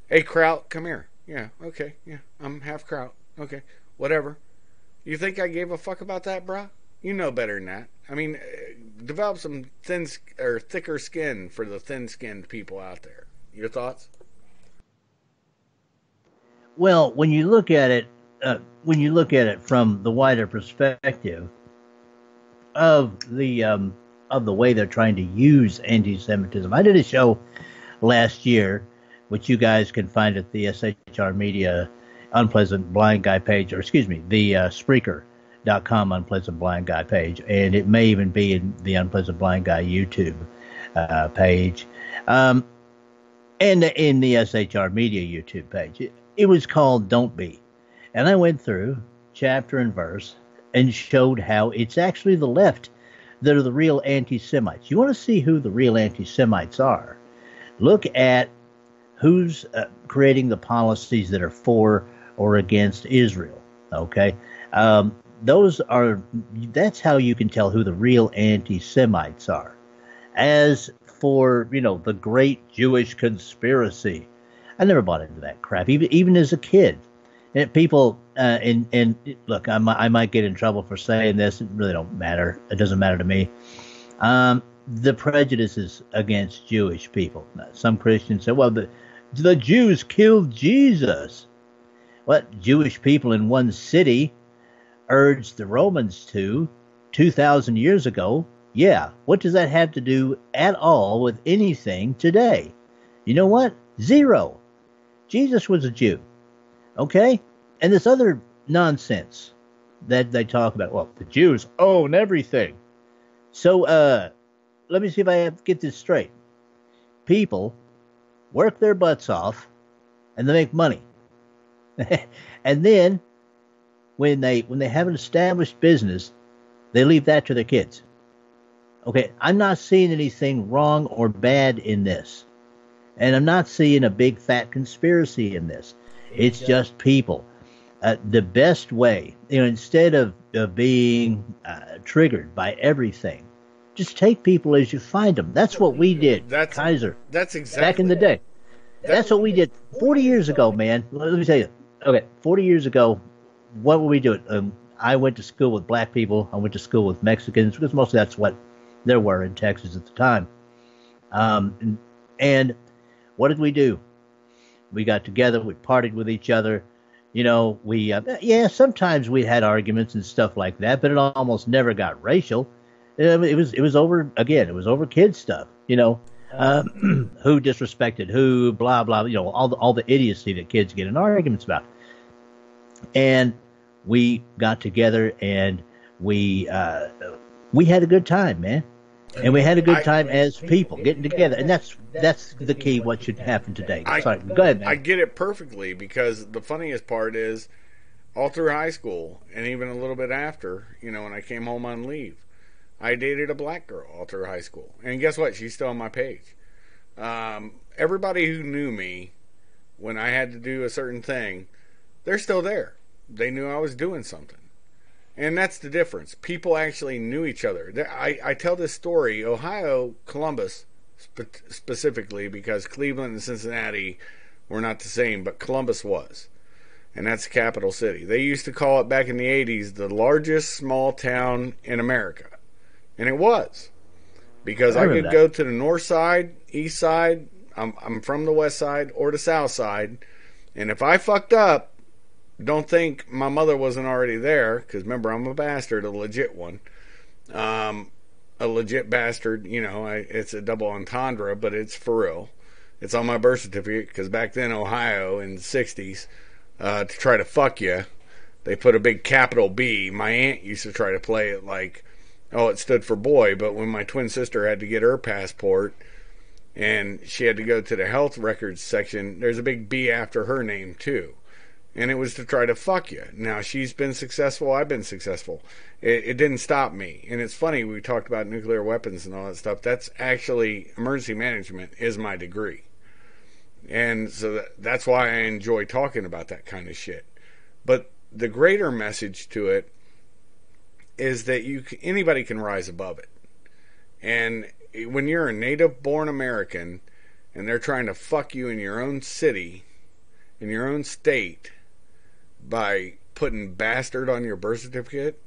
Hey, Kraut, come here. Yeah, okay, yeah, I'm half Kraut. Okay, whatever. You think I gave a fuck about that, bruh? You know better than that. I mean, develop some thicker skin for the thin-skinned people out there. Your thoughts? Well, when you look at it from the wider perspective of the way they're trying to use anti-Semitism, I did a show last year, which you guys can find at the SHR Media Unpleasant Blind Guy page, or excuse me, the Spreaker.com Unpleasant Blind Guy page, and it may even be in the Unpleasant Blind Guy YouTube page, and in the SHR Media YouTube page. It was called Don't Be. And I went through chapter and verse and showed how it's actually the left that are the real anti-Semites. You want to see who the real anti-Semites are? Look at who's creating the policies that are for or against Israel. Okay, that's how you can tell who the real anti-Semites are. As for the great Jewish conspiracy, I never bought into that crap, even as a kid. And people and look, I might get in trouble for saying this. It really don't matter. It doesn't matter to me. The prejudices against Jewish people. Some Christians say, well, the Jews killed Jesus. What Jewish people in one city urged the Romans to 2,000 years ago? Yeah. What does that have to do at all with anything today? You know what? Zero. Jesus was a Jew. Okay? And this other nonsense that they talk about, well, the Jews own everything. So, let me see if I get this straight. People work their butts off and they make money. And then when they have an established business, they leave that to their kids. Okay, I'm not seeing anything wrong or bad in this. And I'm not seeing a big fat conspiracy in this. It's just people. The best way, instead of being triggered by everything, just take people as you find them. That's what we did, Kaiser. That's exactly. Back in the day. That's what we did 40 years ago, man. Let me tell you. Okay, 40 years ago, what were we doing? I went to school with black people. I went to school with Mexicans, because mostly that's what there were in Texas at the time. And what did we do? We got together. We partied with each other. Sometimes we had arguments and stuff like that, but it almost never got racial. It was over, again, it was over kid stuff, who disrespected who, blah, blah, all the idiocy that kids get in arguments about. And we got together and we had a good time, man. And we had a good time as people getting together. And that's the key, what should happen today. Sorry, go ahead, man. I get it perfectly, because the funniest part is all through high school and even a little bit after, when I came home on leave, I dated a black girl all through high school. And guess what? She's still on my page. Everybody who knew me when I had to do a certain thing, they're still there. They knew I was doing something. And that's the difference. People actually knew each other. I tell this story, Ohio, Columbus, specifically, because Cleveland and Cincinnati were not the same, but Columbus was. And that's the capital city. They used to call it, back in the 80s, the largest small town in America. And it was. Because I could go to the north side, east side, I'm from the west side, or the south side, and if I fucked up, don't think my mother wasn't already there, because remember, I'm a bastard, a legit one. A legit bastard, it's a double entendre, but it's for real. It's on my birth certificate, because back then, Ohio, in the 60s, to try to fuck you, they put a big capital B. My aunt used to try to play it like, it stood for boy, but when my twin sister had to get her passport, and she had to go to the health records section, there's a big B after her name, too. And it was to try to fuck you. Now, she's been successful, I've been successful. It didn't stop me. And it's funny, we talked about nuclear weapons and all that stuff. That's actually, emergency management is my degree. And so that's why I enjoy talking about that kind of shit. But the greater message to it is that anybody can rise above it. And when you're a native-born American and they're trying to fuck you in your own city, in your own state, by putting bastard on your birth certificate,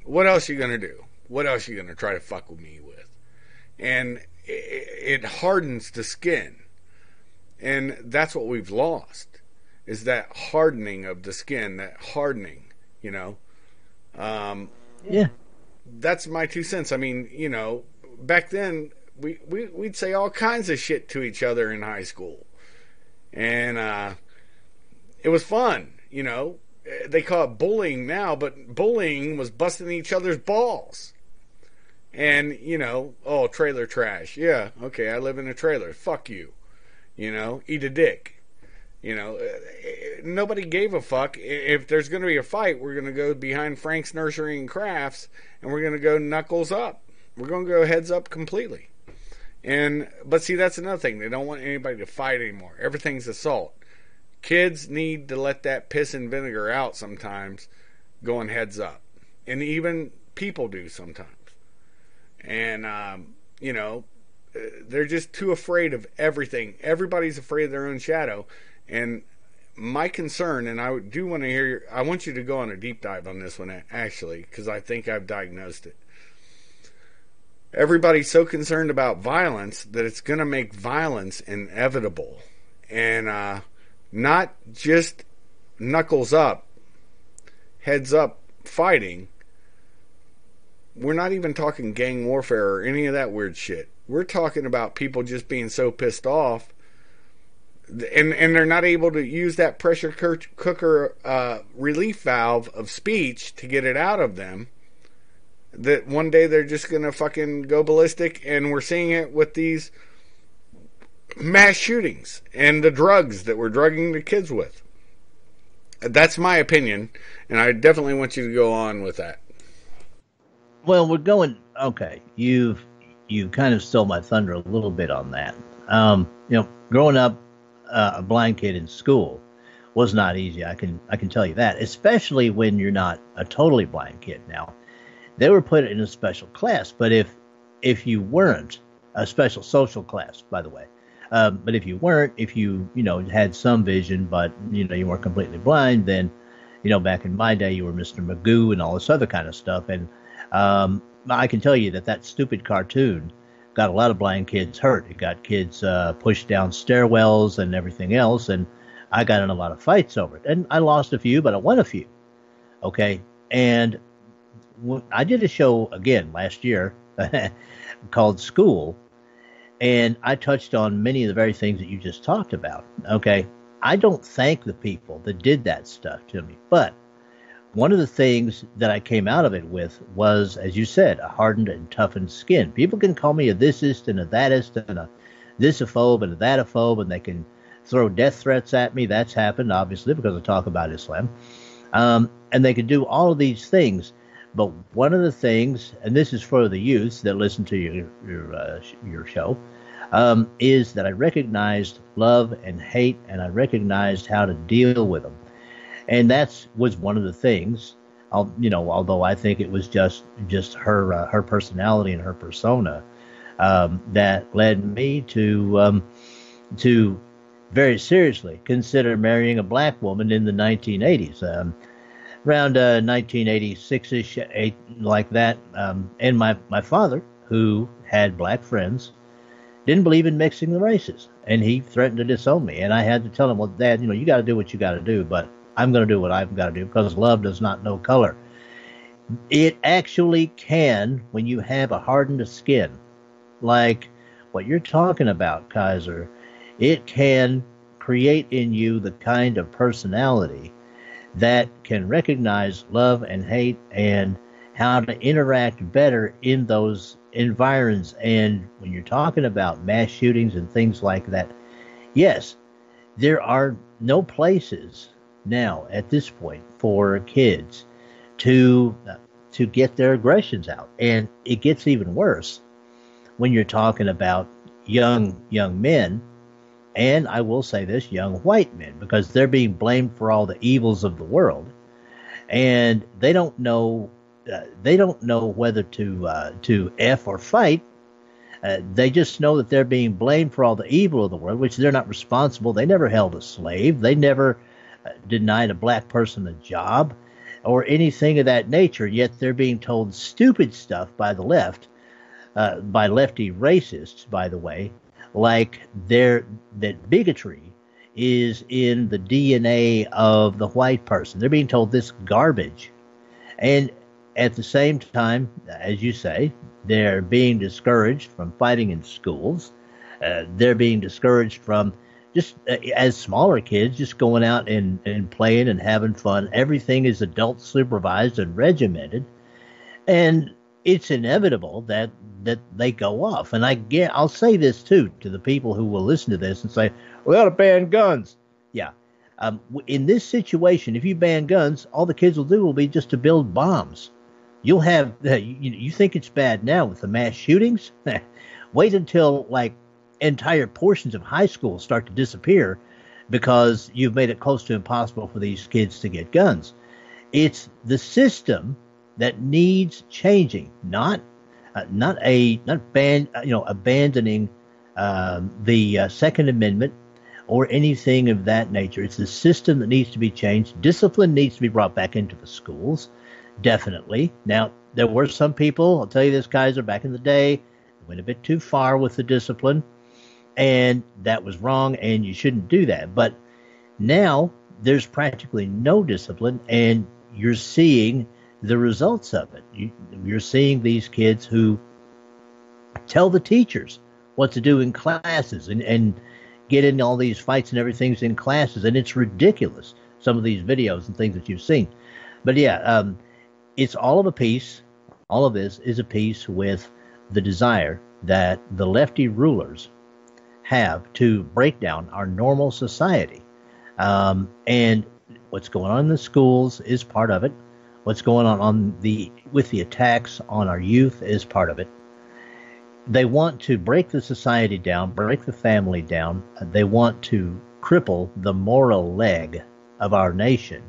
what else are you going to do? What else are you going to try to fuck with me with? And it hardens the skin. And that's what we've lost, is that hardening of the skin, that hardening, Yeah. That's my 2 cents. I mean, back then, we'd say all kinds of shit to each other in high school. And it was fun, you know. They call it bullying now, but bullying was busting each other's balls. And, you know, oh, trailer trash. Yeah, okay, I live in a trailer. Fuck you. You know, eat a dick. You know, nobody gave a fuck. If there's going to be a fight, we're going to go behind Frank's Nursery and Crafts, and we're going to go knuckles up. We're going to go heads up completely. But see, that's another thing. They don't want anybody to fight anymore. Everything's assault. Kids need to let that piss and vinegar out sometimes, going heads up. And even people do sometimes. And, you know, they're just too afraid of everything. Everybody's afraid of their own shadow. And my concern, and I do want to hear, I want you to go on a deep dive on this one, actually, because I think I've diagnosed it. Everybody's so concerned about violence that it's going to make violence inevitable. And not just knuckles up, heads up fighting. We're not even talking gang warfare or any of that weird shit. We're talking about people just being so pissed off, and they're not able to use that pressure cooker relief valve of speech to get it out of them, that one day they're just going to fucking go ballistic. And we're seeing it with these mass shootings and the drugs that we're drugging the kids with. That's my opinion, and I definitely want you to go on with that. Well, we're going, okay, you kind of stole my thunder a little bit on that. You know, growing up a blind kid in school was not easy. I can tell you that, especially when you're not a totally blind kid. Now, they were put in a special class, but if you weren't a special social class, by the way, but if you weren't, if you had some vision, but you weren't completely blind, then back in my day you were Mr. Magoo and all this other kind of stuff. And I can tell you that stupid cartoon got a lot of blind kids hurt. It got kids pushed down stairwells and everything else, and I got in a lot of fights over it. And I lost a few, but I won a few. Okay, and I did a show again last year called School, and I touched on many of the very things that you just talked about. Okay, I don't thank the people that did that stuff to me, but one of the things that I came out of it with was, as you said, a hardened and toughened skin. People can call me a thisist and a thatist and a thisophobe and a thatophobe, and they can throw death threats at me. That's happened, obviously, because I talk about Islam. And they can do all of these things. But one of the things, and this is for the youths that listen to your show, is that I recognized love and hate, and I recognized how to deal with them. And that was one of the things, although I think it was just her personality and her persona that led me to very seriously consider marrying a black woman in the 1980s, around 1986-ish, like that. And my father, who had black friends, didn't believe in mixing the races, and he threatened to disown me. And I had to tell him, well, Dad, you got to do what you got to do, but I'm going to do what I've got to do, because love does not know color. It actually can, when you have a hardened skin, like what you're talking about, Kaiser, it can create in you the kind of personality that can recognize love and hate and how to interact better in those environs. And when you're talking about mass shootings and things like that, yes, there are no places now at this point for kids to get their aggressions out. And it gets even worse when you're talking about young men, and I will say this, young white men, because they're being blamed for all the evils of the world, and they don't know whether to F or fight. They just know that they're being blamed for all the evil of the world, which they're not responsible. They never held a slave. They never denied a black person a job or anything of that nature, yet they're being told stupid stuff by the left, by lefty racists, by the way, like that bigotry is in the DNA of the white person. They're being told this garbage. And at the same time, as you say, they're being discouraged from fighting in schools. They're being discouraged from just as smaller kids, just going out and playing and having fun. Everything is adult supervised and regimented, and it's inevitable that they go off. And I'll say this too to the people who will listen to this and say, "We ought to ban guns." Yeah, in this situation, if you ban guns, all the kids will do will be just to build bombs. You'll have you think it's bad now with the mass shootings? Wait until like entire portions of high school start to disappear because you've made it close to impossible for these kids to get guns. It's the system that needs changing, not abandoning the Second Amendment or anything of that nature. It's the system that needs to be changed. Discipline needs to be brought back into the schools, definitely. Now, there were some people, I'll tell you this, Kaiser, back in the day, went a bit too far with the discipline, and that was wrong, and you shouldn't do that. But now there's practically no discipline, and you're seeing the results of it. You're seeing these kids who tell the teachers what to do in classes and get in all these fights and everything in classes, and it's ridiculous, some of these videos and things that you've seen. But yeah, it's all of a piece. All of this is a piece with the desire that the lefty rulers have to break down our normal society. And what's going on in the schools is part of it. What's going on with the attacks on our youth is part of it. They want to break the society down, break the family down. They want to cripple the moral leg of our nation.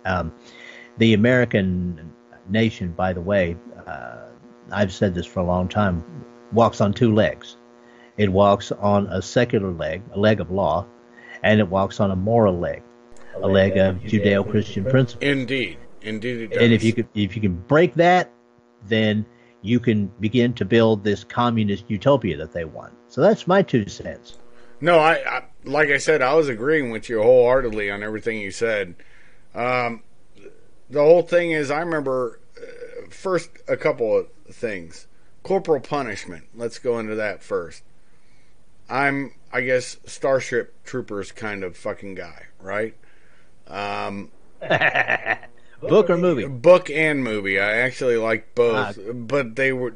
The American nation, by the way, I've said this for a long time, walks on two legs. It walks on a secular leg, a leg of law, and it walks on a moral leg, a leg of Judeo-Christian principles. Indeed it does. And if you can break that, then you can begin to build this communist utopia that they want. So that's my 2 cents. No, I like I said, I was agreeing with you wholeheartedly on everything you said. The whole thing is, I remember first a couple of things. Corporal punishment. Let's go into that first. I'm, I guess, Starship Troopers kind of fucking guy, right? Book or movie? Book and movie. I actually like both, but they were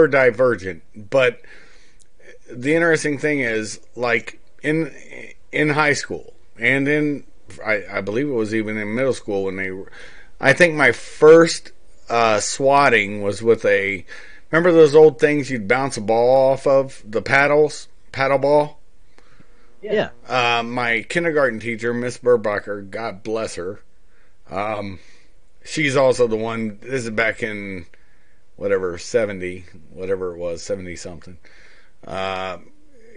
divergent. But the interesting thing is, like in high school and in I believe it was even in middle school when they were. I think my first swatting was with a. Remember those old things you'd bounce a ball off of, the paddle ball? Yeah. My kindergarten teacher, Miss Burbacher, God bless her. She's also the one. This is back in whatever 70 something.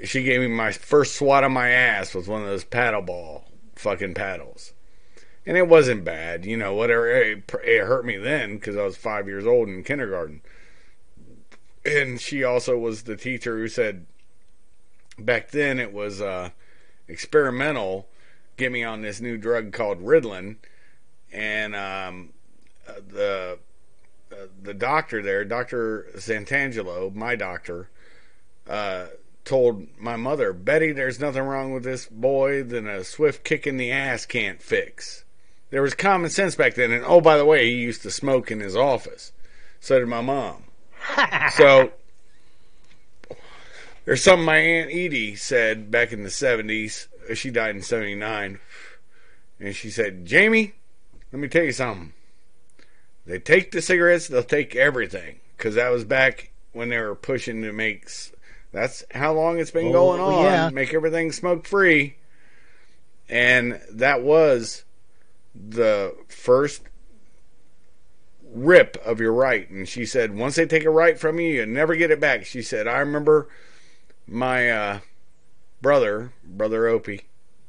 She gave me my first swat on my ass with one of those paddle ball fucking paddles, and it wasn't bad, whatever. It hurt me then because I was 5 years old in kindergarten. And she also was the teacher who said back then it was experimental, get me on this new drug called Ritalin, and the doctor there, Dr. Santangelo, my doctor, told my mother, Betty, there's nothing wrong with this boy than a swift kick in the ass can't fix. There was common sense back then, and oh, by the way, he used to smoke in his office. So did my mom. So there's something my Aunt Edie said back in the 70s. She died in 79. And she said, Jamie, let me tell you something. They take the cigarettes, they'll take everything. Because that was back when they were pushing to make... That's how long it's been going on. Yeah. Make everything smoke free. And that was the first rip of your right. And she said, once they take a right from you, you never get it back. She said, I remember my brother Opie,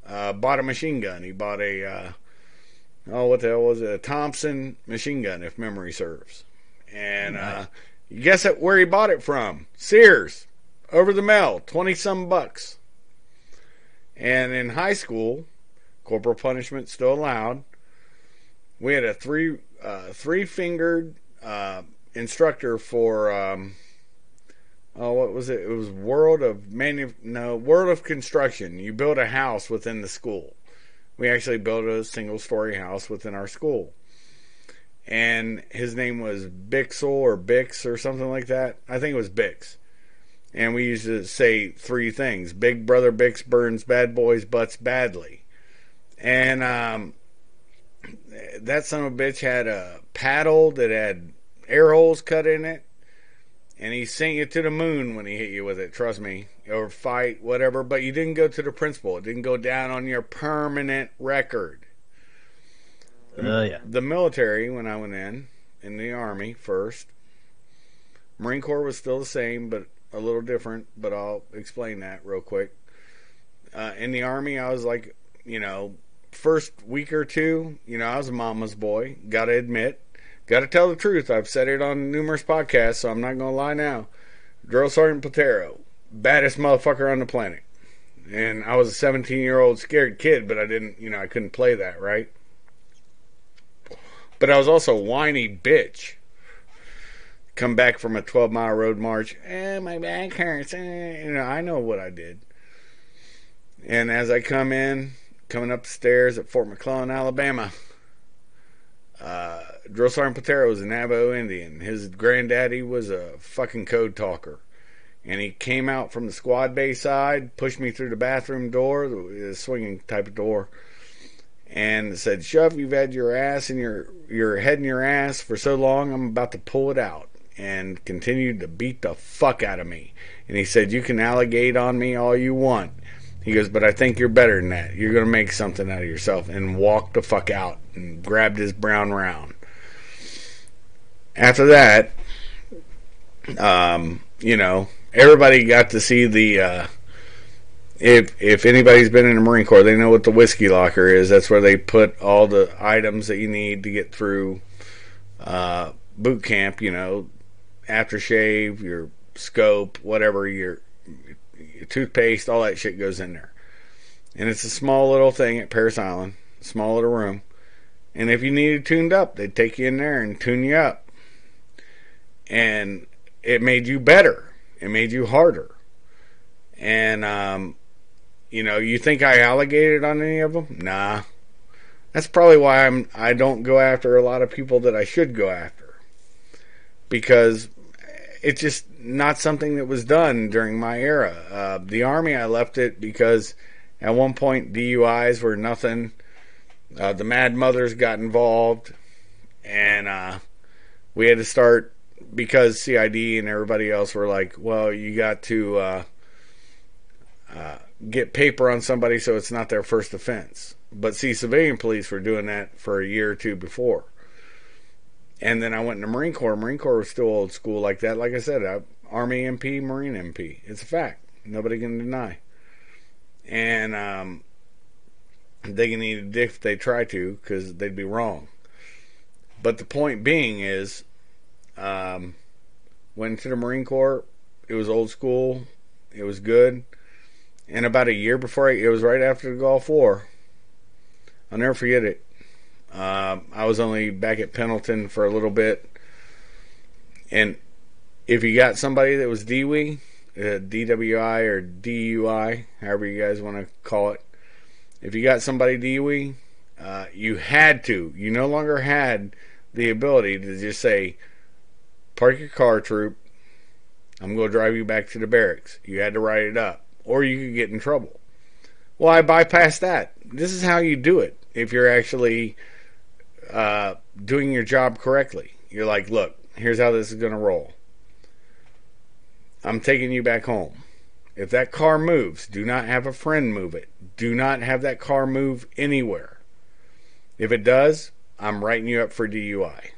bought a machine gun. He bought a, what the hell was it? A Thompson machine gun, if memory serves. And you guess where he bought it from? Sears. Over the mail. 20-some bucks. And in high school, corporal punishment still allowed. We had a three-fingered instructor for oh, what was it? It was World of Construction. You build a house within the school. We actually built a single-story house within our school. And his name was Bixel or Bix or something like that. I think it was Bix. And we used to say three things. Big Brother Bix burns bad boys' butts badly. And that son of a bitch had a paddle that had air holes cut in it. And he sent you to the moon when he hit you with it, trust me. Or fight, whatever. But you didn't go to the principal. It didn't go down on your permanent record. Yeah. The military, when I went in the Army first. Marine Corps was still the same, but a little different. But I'll explain that real quick. In the Army, I was like, first week or two, I was a mama's boy. Gotta admit. Gotta tell the truth. I've said it on numerous podcasts, so I'm not gonna lie now. Drill Sergeant Platero. Baddest motherfucker on the planet. And I was a 17-year-old scared kid, but I didn't, I couldn't play that, right? But I was also a whiny bitch. Come back from a 12-mile road march. My back hurts. I know what I did. And as I coming up the stairs at Fort McClellan, Alabama, Drill Sergeant Platero was a Navajo Indian. His granddaddy was a fucking code talker. And he came out from the squad bay side, pushed me through the bathroom door, the swinging type of door, and said, "Shove, you've had your ass in your head in your ass for so long, I'm about to pull it out." And continued to beat the fuck out of me. And he said, "You can alligate on me all you want." He goes, "But I think you're better than that. You're going to make something out of yourself." And walked the fuck out and grabbed his brown round. After that, everybody got to see the, if anybody's been in the Marine Corps, they know what the whiskey locker is. That's where they put all the items that you need to get through boot camp, aftershave, your scope, whatever, your toothpaste, all that shit goes in there. And it's a small little thing at Parris Island, small little room. And if you needed tuned up, they'd take you in there and tune you up. And it made you better. It made you harder. And, you think I alligated on any of them? Nah. That's probably why I don't go after a lot of people that I should go after. Because it's just not something that was done during my era. The Army, I left it because at one point DUIs were nothing. The Mad Mothers got involved. And we had to start, because CID and everybody else were like, well, you got to get paper on somebody so it's not their first offense. But see, civilian police were doing that for a year or two before. And then I went into Marine Corps. Marine Corps was still old school like that. Like I said, Army MP, Marine MP. It's a fact. Nobody can deny. And they can eat a dick if they try to, because they'd be wrong. But the point being is, went to the Marine Corps. It was old school. It was good. And about a year before, it was right after the Gulf War. I'll never forget it. I was only back at Pendleton for a little bit. And if you got somebody that was DWI, DWI or DUI, however you guys want to call it, if you got somebody DWI, you had to. You no longer had the ability to just say, "Park your car, troop. I'm going to drive you back to the barracks." You had to write it up. Or you could get in trouble. Well, I bypassed that. This is how you do it if you're actually doing your job correctly. You're like, "Look, here's how this is going to roll. I'm taking you back home. If that car moves, do not have a friend move it. Do not have that car move anywhere. If it does, I'm writing you up for DUI.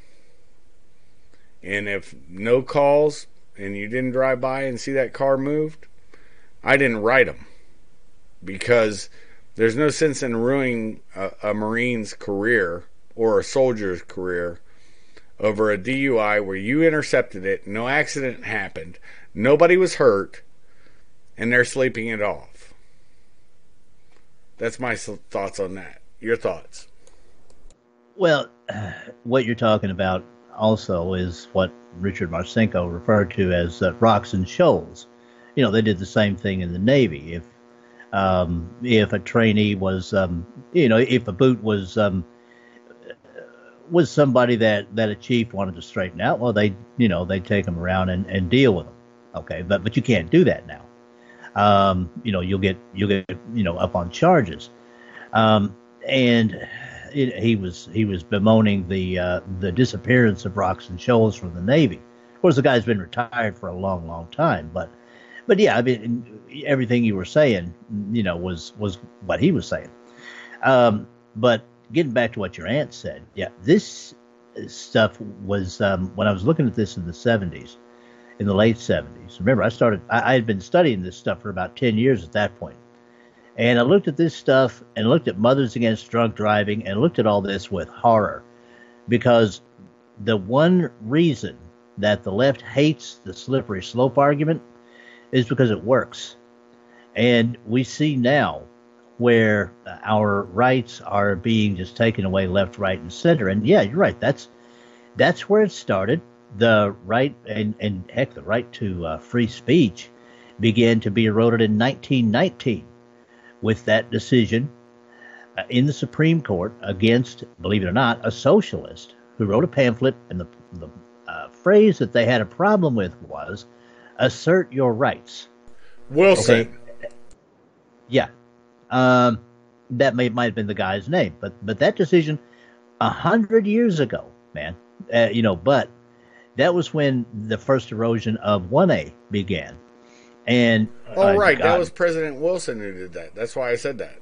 And if no calls and you didn't drive by and see that car moved, I didn't write them, because there's no sense in ruining a Marine's career or a soldier's career over a DUI where you intercepted it, no accident happened, nobody was hurt, and they're sleeping it off." That's my thoughts on that. Your thoughts? Well, what you're talking about also is what Richard Marcinko referred to as rocks and shoals. They did the same thing in the Navy. If a trainee was, if a boot was somebody that a chief wanted to straighten out, well, they'd take them around and deal with them. Okay, but you can't do that now. You'll get up on charges. And he was bemoaning the disappearance of rocks and shoals from the Navy. Of course, the guy's been retired for a long, long time, but yeah, I mean, everything you were saying, was what he was saying. But getting back to what your aunt said, yeah, this stuff was when I was looking at this in the 70's, in the late 70's. Remember, I had been studying this stuff for about 10 years at that point. And I looked at this stuff and looked at Mothers Against Drunk Driving and looked at all this with horror, because the one reason that the left hates the slippery slope argument is because it works. And we see now where our rights are being just taken away left, right, and center. And yeah, you're right. That's where it started. The right and heck, the right to free speech began to be eroded in 1919 with that decision in the Supreme Court against, believe it or not, a socialist who wrote a pamphlet. And the phrase that they had a problem with was assert your rights. Wilson. Okay? Yeah. That might have been the guy's name, but that decision 100 years ago, man, but that was when the first erosion of 1A began. And right, that was President Wilson who did that. That's why I said that.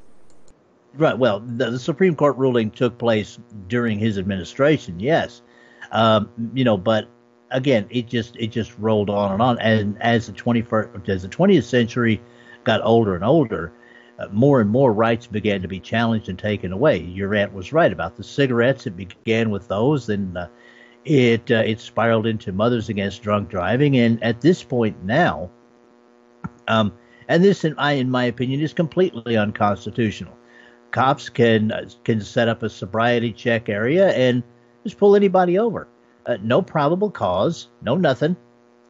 Right. Well, the Supreme Court ruling took place during his administration. Yes. But again, it just rolled on and on. And as the 20th century got older and older, more and more rights began to be challenged and taken away. Your aunt was right about the cigarettes. It began with those, then it spiraled into Mothers Against Drunk Driving, and at this point now, and this, in my opinion, is completely unconstitutional. Cops can set up a sobriety check area and just pull anybody over. No probable cause, no nothing.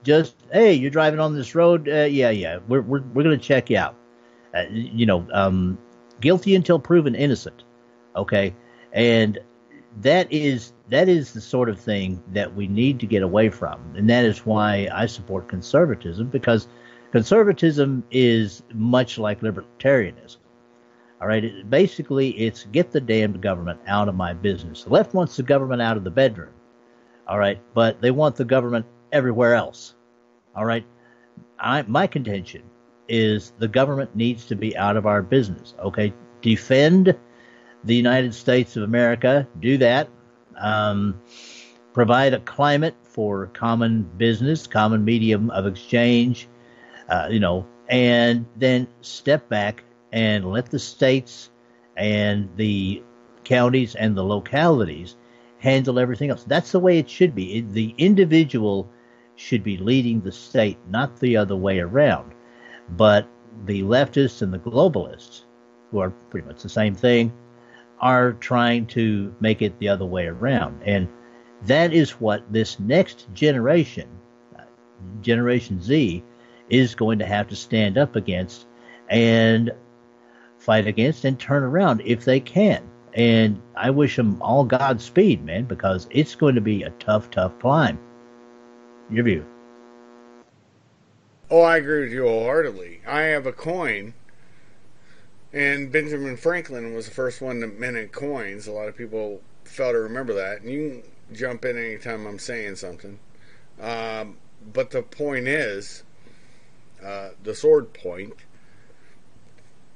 Just, hey, you're driving on this road. Yeah, we're going to check you out. Guilty until proven innocent. Okay, and that is the sort of thing that we need to get away from, and that is why I support conservatism, because conservatism is much like libertarianism. All right, basically it's get the damned government out of my business. The left wants the government out of the bedroom. All right, but they want the government everywhere else. All right, my contention is the government needs to be out of our business. Okay, defend the United States of America, do that. Provide a climate for common business, common medium of exchange, and then step back and let the states and the counties and the localities handle everything else. That's the way it should be. The individual should be leading the state, not the other way around. But the leftists and the globalists, who are pretty much the same thing, are trying to make it the other way around. And that is what this next generation, Generation Z, is going to have to stand up against and fight against and turn around if they can. And I wish them all Godspeed, man, because it's going to be a tough, tough climb. Your view? Oh, I agree with you wholeheartedly. I have a coin, and Benjamin Franklin was the first one to mint coins. A lot of people fail to remember that. And you can jump in anytime I'm saying something. But the point is, the sword point,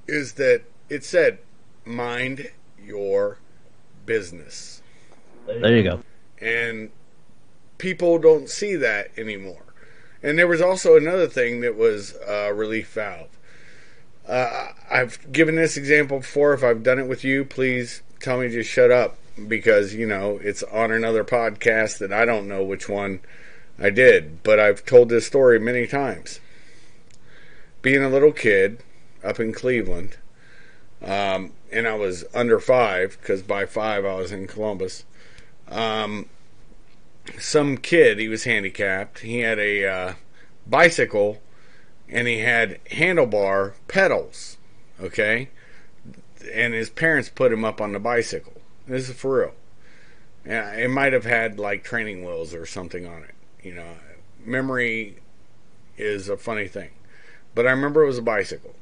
is that it said, mind your business. There you go. And people don't see that anymore. And there was also another thing that was a relief valve. I've given this example before. If I've done it with you, please tell me to shut up, because, it's on another podcast that I don't know which one I did. But I've told this story many times. Being a little kid up in Cleveland, and I was under 5, because by 5 I was in Columbus. some kid, he was handicapped. He had a bicycle, and he had handlebar pedals, okay? And his parents put him up on the bicycle. This is for real. Yeah, it might have had like training wheels or something on it. You know, memory is a funny thing. But I remember it was a bicycle.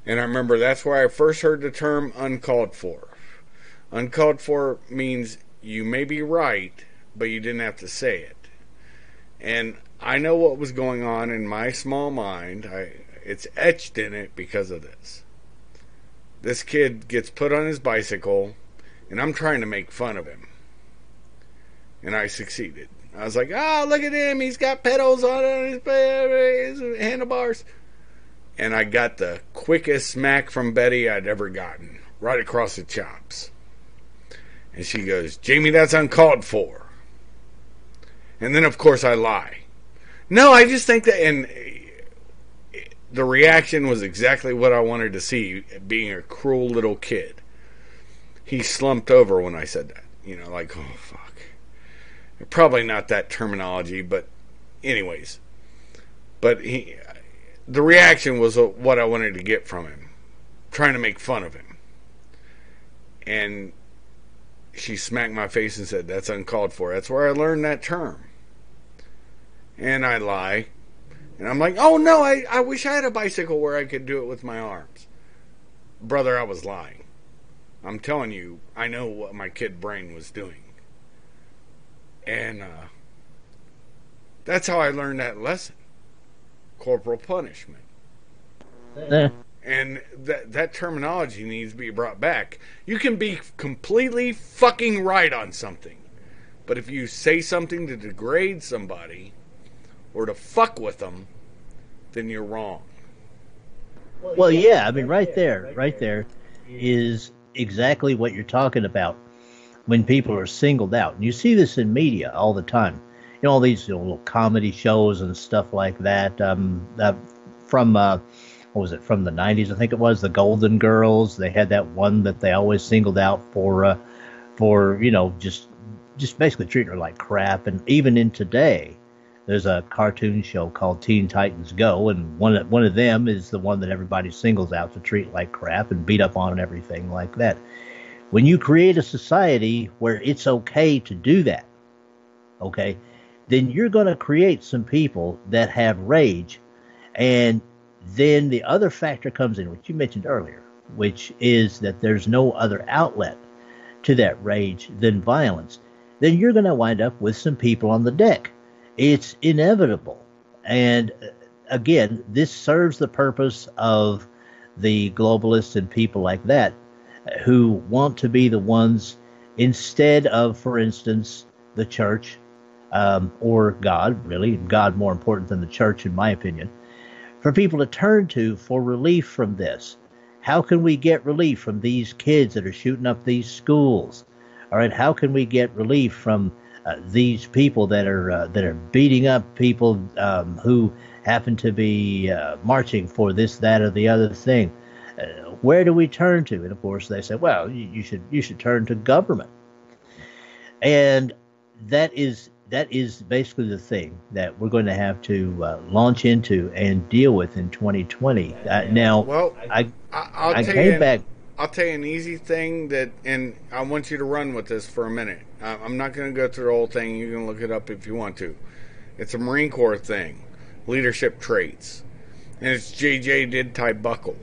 And I remember that's where I first heard the term uncalled for. Uncalled for means you may be right, but you didn't have to say it. And I know what was going on in my small mind. It's etched in it because of this. This kid gets put on his bicycle, and I'm trying to make fun of him. And I succeeded. I was like, oh, look at him. He's got pedals on his handlebars. And I got the quickest smack from Betty I'd ever gotten. Right across the chops. And she goes, Jamie, that's uncalled for. And then, of course, I lie. No, I just think that... And the reaction was exactly what I wanted to see, being a cruel little kid. He slumped over when I said that. You know, like, oh, fuck. Probably not that terminology, but anyways. But the reaction was what I wanted to get from him. Trying to make fun of him. And she smacked my face and said, that's uncalled for. That's where I learned that term. And I lie. And I'm like, oh no, I wish I had a bicycle where I could do it with my arms. Brother, I was lying. I'm telling you, I know what my kid brain was doing. And that's how I learned that lesson. Corporal punishment. Yeah. And that terminology needs to be brought back. You can be completely fucking right on something. But if you say something to degrade somebody or to fuck with them, then you're wrong. Well, yeah, I mean, right there is exactly what you're talking about when people are singled out. And you see this in media all the time. You know, all these little comedy shows and stuff like that. From, what was it, from the 90s, I think it was, the Golden Girls. They had that one that they always singled out for you know, just basically treating her like crap. And even in today, there's a cartoon show called Teen Titans Go, and one of them is the one that everybody singles out to treat like crap and beat up on and everything like that. When you create a society where it's okay to do that, okay, then you're going to create some people that have rage. And then the other factor comes in, which you mentioned earlier, which is that there's no other outlet to that rage than violence. Then you're going to wind up with some people on the deck. It's inevitable. And again, this serves the purpose of the globalists and people like that who want to be the ones, instead of, for instance, the church or God, really, God more important than the church, in my opinion, for people to turn to for relief from this. How can we get relief from these kids that are shooting up these schools? All right, how can we get relief from these people that are beating up people who happen to be marching for this, that, or the other thing? Where do we turn to? And of course, they say, well, you should turn to government. And that is basically the thing that we're going to have to launch into and deal with in 2020. Now, well, I came back. I'll tell you an easy thing and I want you to run with this for a minute. I'm not going to go through the whole thing. You can look it up if you want to. It's a Marine Corps thing, leadership traits, and it's JJ did type buckle.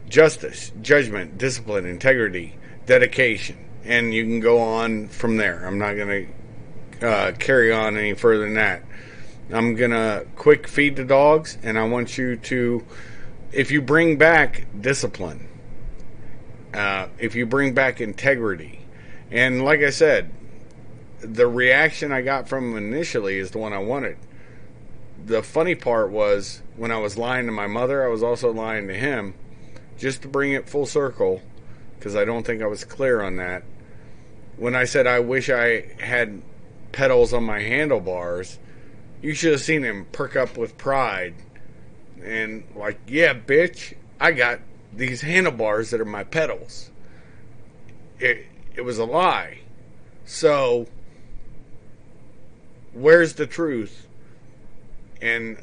Justice, judgment, discipline, integrity, dedication, and you can go on from there. I'm not going to carry on any further than that. I'm going to quick feed the dogs, and I want you to, if you bring back discipline, if you bring back integrity, and like I said, the reaction I got from him initially is the one I wanted. The funny part was, when I was lying to my mother, I was also lying to him, just to bring it full circle, because I don't think I was clear on that. When I said I wish I had pedals on my handlebars, you should have seen him perk up with pride and like, yeah, bitch, I got these handlebars that are my pedals. It was a lie, So, where's the truth? And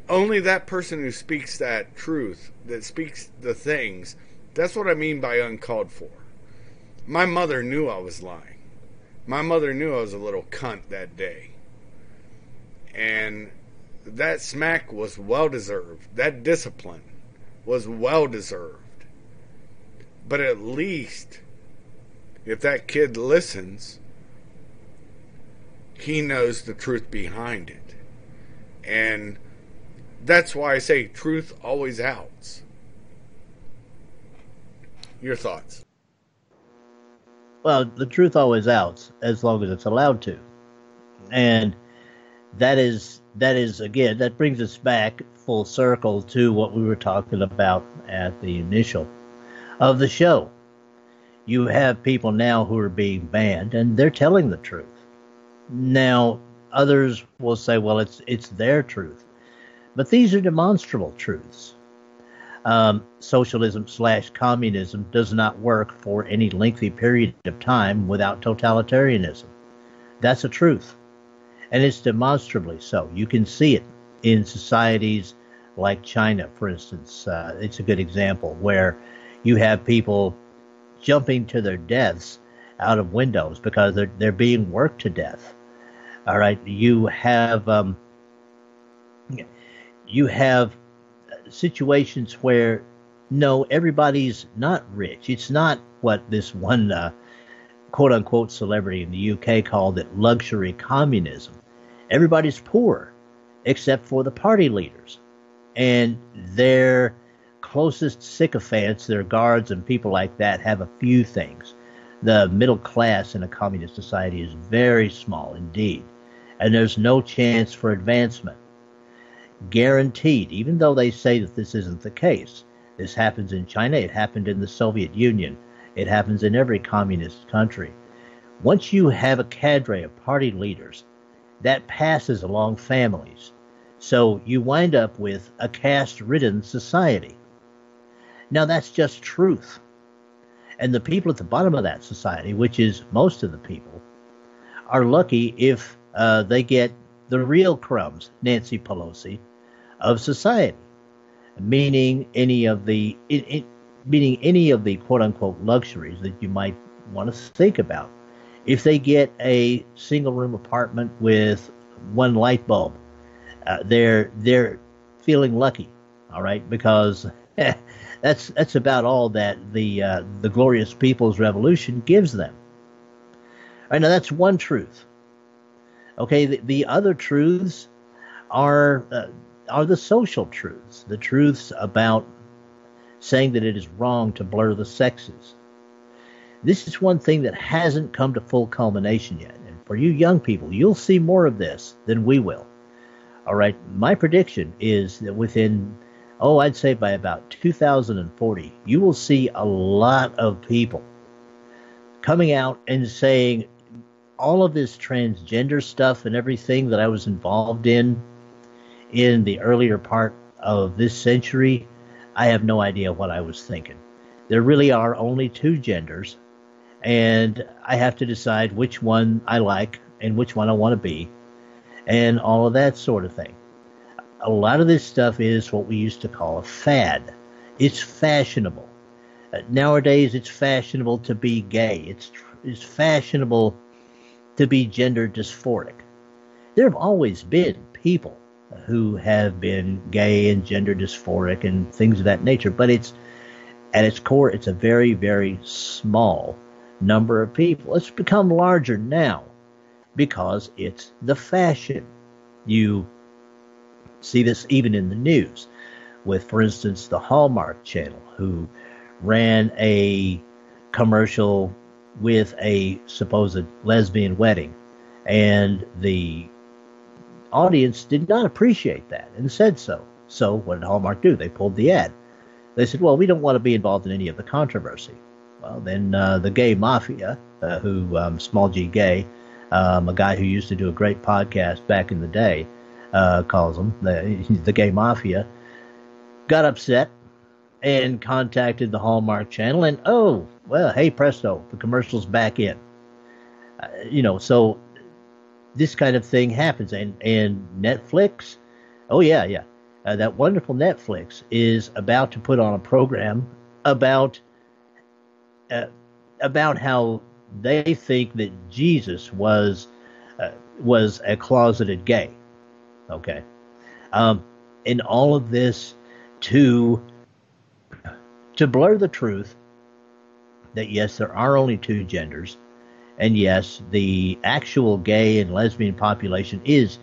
only that person who speaks that truth, that speaks the things, that's what I mean by uncalled for. My mother knew I was lying. My mother knew I was a little cunt that day. And that smack was well deserved. That discipline was well deserved. But at least, if that kid listens, he knows the truth behind it. And that's why I say truth always outs. Your thoughts? Well, the truth always outs as long as it's allowed to. And that is again, that brings us back full circle to what we were talking about at the initial of the show. You have people now who are being banned, and they're telling the truth. Now, others will say, well, it's their truth. But these are demonstrable truths. Socialism / communism does not work for any lengthy period of time without totalitarianism. That's a truth. And it's demonstrably so. You can see it in societies like China, for instance. It's a good example where you have people jumping to their deaths out of windows because they're being worked to death. All right, you have situations where no, everybody's not rich. It's not what this one quote unquote celebrity in the UK called it luxury communism. Everybody's poor except for the party leaders and their closest sycophants, their guards and people like that have a few things. The middle class in a communist society is very small indeed, and there's no chance for advancement. Guaranteed, even though they say that this isn't the case. This happens in China, it happened in the Soviet Union, it happens in every communist country. Once you have a cadre of party leaders, that passes along families. So you wind up with a caste-ridden society. Now that's just truth. And the people at the bottom of that society, which is most of the people, are lucky if they get the real crumbs, Nancy Pelosi, of society, meaning any of the quote unquote luxuries that you might want to think about. If they get a single room apartment with one light bulb, they're feeling lucky, all right, because that's about all that the glorious People's Revolution gives them. All right, now that's one truth. Okay, the other truths are the social truths, the truths about saying that it is wrong to blur the sexes. This is one thing that hasn't come to full culmination yet. And for you young people, you'll see more of this than we will. All right, my prediction is that within, I'd say by about 2040, you will see a lot of people coming out and saying, all of this transgender stuff and everything that I was involved in the earlier part of this century, I have no idea what I was thinking. There really are only two genders, and I have to decide which one I like and which one I want to be, and all of that sort of thing. A lot of this stuff is what we used to call a fad. It's fashionable. Nowadays, it's fashionable to be gay. It's fashionable to be gender dysphoric. There have always been people who have been gay and gender dysphoric and things of that nature, but at its core, it's a very, very small number of people. It's become larger now because it's the fashion. You see this even in the news with, for instance, the Hallmark Channel, who ran a commercial with a supposed lesbian wedding, and the audience did not appreciate that and said so. So what did Hallmark do? They pulled the ad. They said, well, we don't want to be involved in any of the controversy. Well, then the gay mafia, small g gay, a guy who used to do a great podcast back in the day, calls them the gay mafia, got upset and contacted the Hallmark Channel, and oh, well, hey presto, the commercial's back in. So this kind of thing happens, and Netflix, oh yeah, that wonderful Netflix is about to put on a program about how they think that Jesus was a closeted gay. Okay, and all of this to blur the truth that yes, there are only two genders, and yes, the actual gay and lesbian population is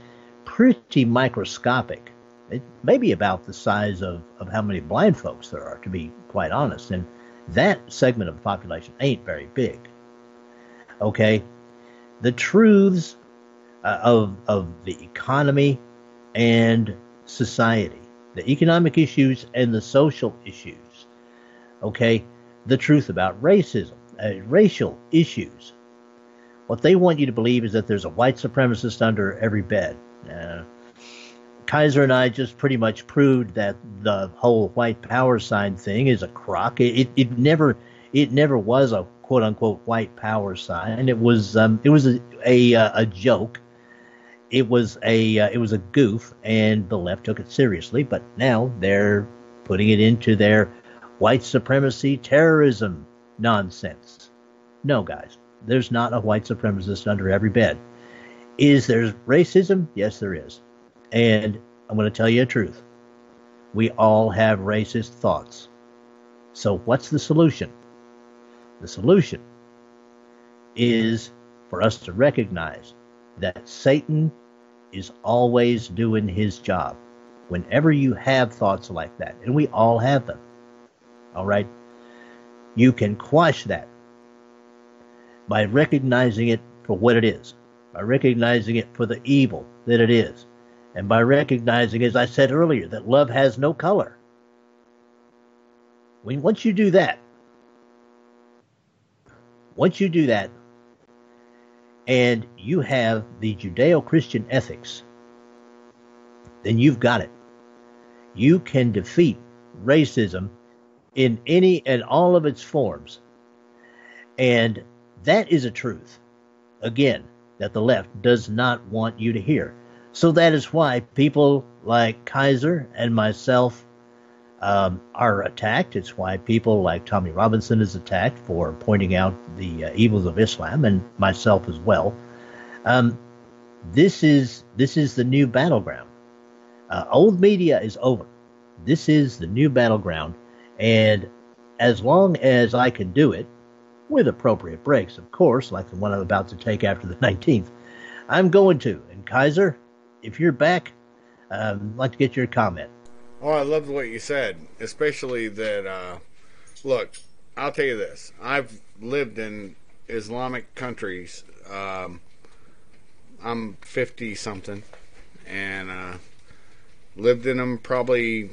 pretty microscopic. It may be about the size of how many blind folks there are, to be quite honest, and that segment of the population ain't very big. Okay, the truths of the economy and society, the economic issues and the social issues. Okay, the truth about racism, racial issues. What they want you to believe is that there's a white supremacist under every bed. Kaiser and I just pretty much proved that the whole white power sign thing is a crock. It never was a quote unquote white power sign. It was a joke. It was a goof, and the left took it seriously. But now they're putting it into their white supremacy terrorism nonsense. No, guys, there's not a white supremacist under every bed. Is there racism? Yes, there is. And I'm going to tell you the truth. We all have racist thoughts. So what's the solution? The solution is for us to recognize that Satan is always doing his job. Whenever you have thoughts like that, and we all have them, all right, you can quash that by recognizing it for what it is, by recognizing it for the evil that it is, and by recognizing, as I said earlier, that love has no color. Once you do that, and you have the Judeo-Christian ethics, then you've got it. You can defeat racism in any and all of its forms. And that is a truth, again, that the left does not want you to hear. So that is why people like Kaiser and myself are attacked. It's why people like Tommy Robinson is attacked for pointing out the evils of Islam, and myself as well. This is the new battleground. Old media is over. This is the new battleground, and as long as I can do it, with appropriate breaks, of course, like the one I'm about to take after the 19th, I'm going to. And Kaiser, if you're back, I'd like to get your comment. Oh, I loved what you said, especially that, look, I'll tell you this. I've lived in Islamic countries. I'm 50-something, and lived in them probably,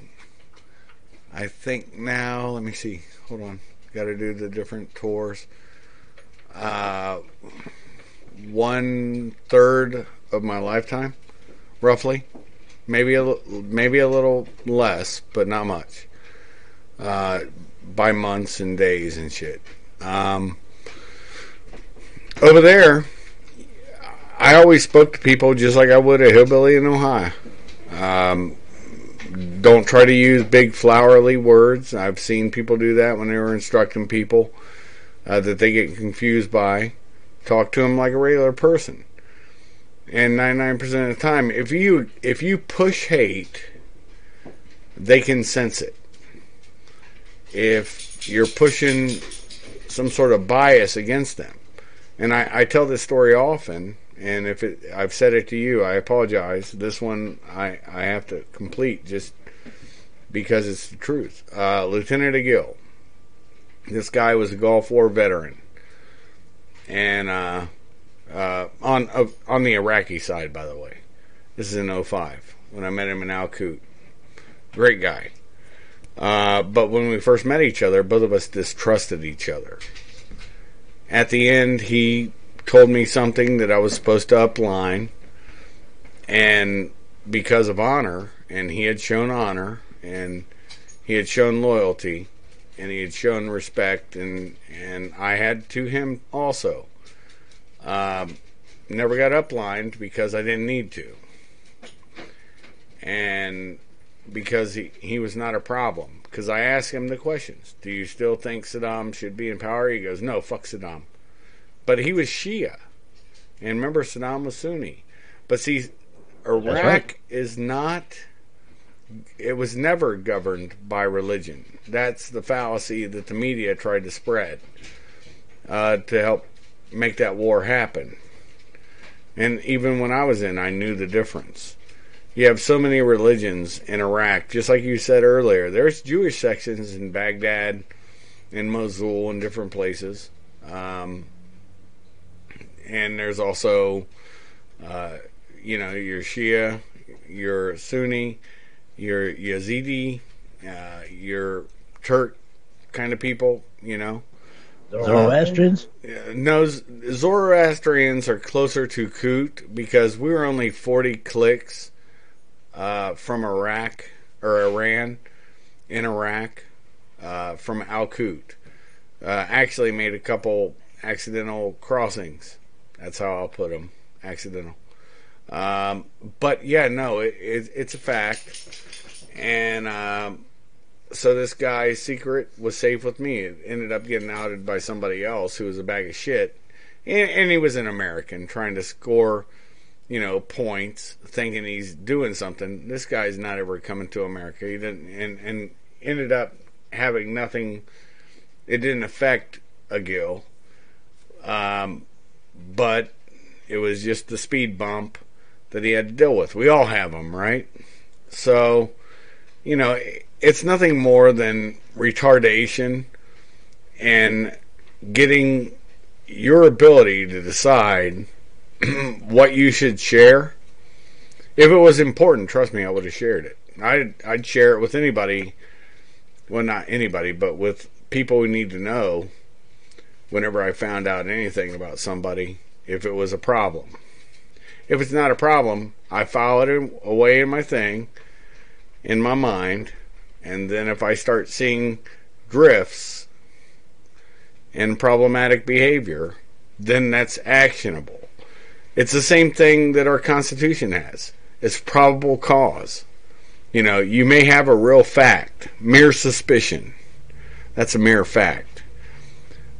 I think now, let me see, hold on. Got to do the different tours. 1/3 of my lifetime, roughly. Maybe a little less, but not much. By months and days and shit. Over there, I always spoke to people just like I would a hillbilly in Ohio. Don't try to use big flowery words. I've seen people do that when they were instructing people that they get confused by. Talk to them like a regular person. And 99% of the time, if you push hate, they can sense it. If you're pushing some sort of bias against them, and I tell this story often, and I've said it to you, I apologize. This one I have to complete just because it's the truth. Lieutenant Aguil, this guy was a Gulf War veteran, and on the Iraqi side, by the way. This is in 2005 when I met him in Al Qut. Great guy. But when we first met each other, both of us distrusted each other. At the end, he told me something that I was supposed to upline, and because of honor, and he had shown honor, and he had shown loyalty, and he had shown respect, and I had to him also. Never got uplined because I didn't need to. And because he was not a problem. Because I asked him the questions. Do you still think Saddam should be in power? He goes, no, fuck Saddam. But he was Shia. And remember, Saddam was Sunni. But see, Iraq is not... It was never governed by religion. That's the fallacy that the media tried to spread to help make that war happen. And even when I was in, I knew the difference. You have so many religions in Iraq, just like you said earlier. There's Jewish sections in Baghdad, in Mosul, and different places. And there's also, your Shia, your Sunni, your Yazidi, your Turk kind of people, Zoroastrians? No, Zoroastrians are closer to Kut because we were only 40 clicks from Iraq, or Iran, in Iraq, from Al-Kut. Actually made a couple accidental crossings. That's how I'll put them. Accidental. But yeah, no, it's a fact. And so this guy's secret was safe with me. It ended up getting outed by somebody else who was a bag of shit. And he was an American trying to score, points, thinking he's doing something. This guy's not ever coming to America. He didn't, and ended up having nothing. It didn't affect Agil. But it was just the speed bump that he had to deal with. We all have them, right? So, it's nothing more than retardation and getting your ability to decide what you should share. If it was important, trust me, I would have shared it. I'd share it with anybody. Well, not anybody, but with people who need to know whenever I found out anything about somebody, if it was a problem. If it's not a problem, I file it away in my thing, in my mind, and then if I start seeing drifts and problematic behavior, then that's actionable. It's the same thing that our Constitution has. It's probable cause. You may have a real fact, mere suspicion. That's a mere fact.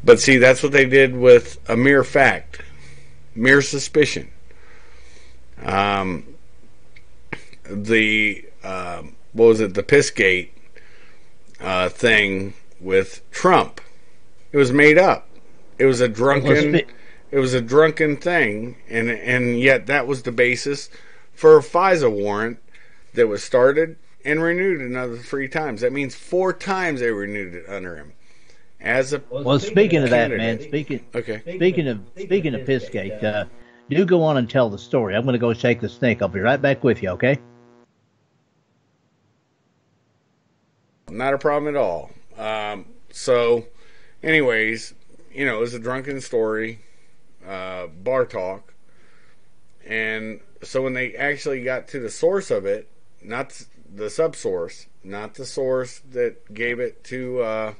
But see, that's what they did with a mere fact, mere suspicion. The Pissgate thing with Trump. It was made up. It was a drunken thing, and yet that was the basis for a FISA warrant that was started and renewed another 3 times. That means 4 times they renewed it under him. Speaking of that, man. Speaking of Pissgate, do go on and tell the story. I'm going to go shake the snake. I'll be right back with you. Okay? Not a problem at all. So, anyways, it was a drunken story, bar talk, and so when they actually got to the source of it, not the subsource, not the source that gave it to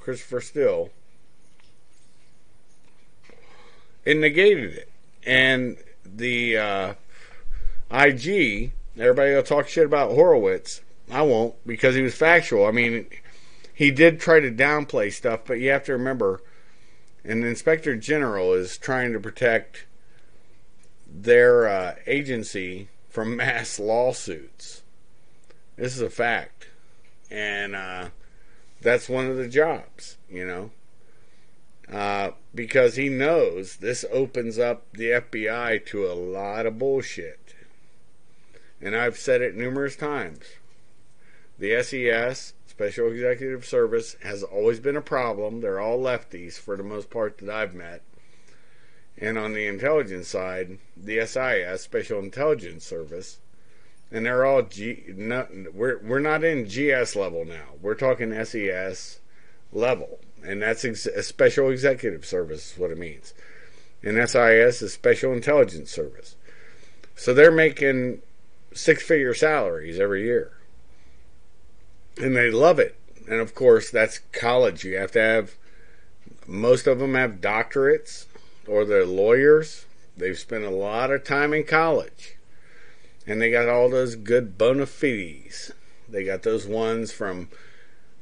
Christopher Steele, it negated it. And the IG, everybody will talk shit about Horowitz. I won't, because he was factual. I mean, he did try to downplay stuff, but you have to remember, an inspector general is trying to protect their agency from mass lawsuits. This is a fact. And that's one of the jobs, because he knows this opens up the FBI to a lot of bullshit. And I've said it numerous times. The SES, Special Executive Service, has always been a problem. They're all lefties for the most part that I've met. And on the intelligence side, the SIS, Special Intelligence Service, and they're all we're not in GS level now. We're talking SES level. And that's a Special Executive Service is what it means. And SIS is Special Intelligence Service. So they're making six-figure salaries every year. And they love it. And of course, that's college. You have to have, most of them have doctorates, or they're lawyers. They've spent a lot of time in college. And they got all those good bona fides. They got those ones from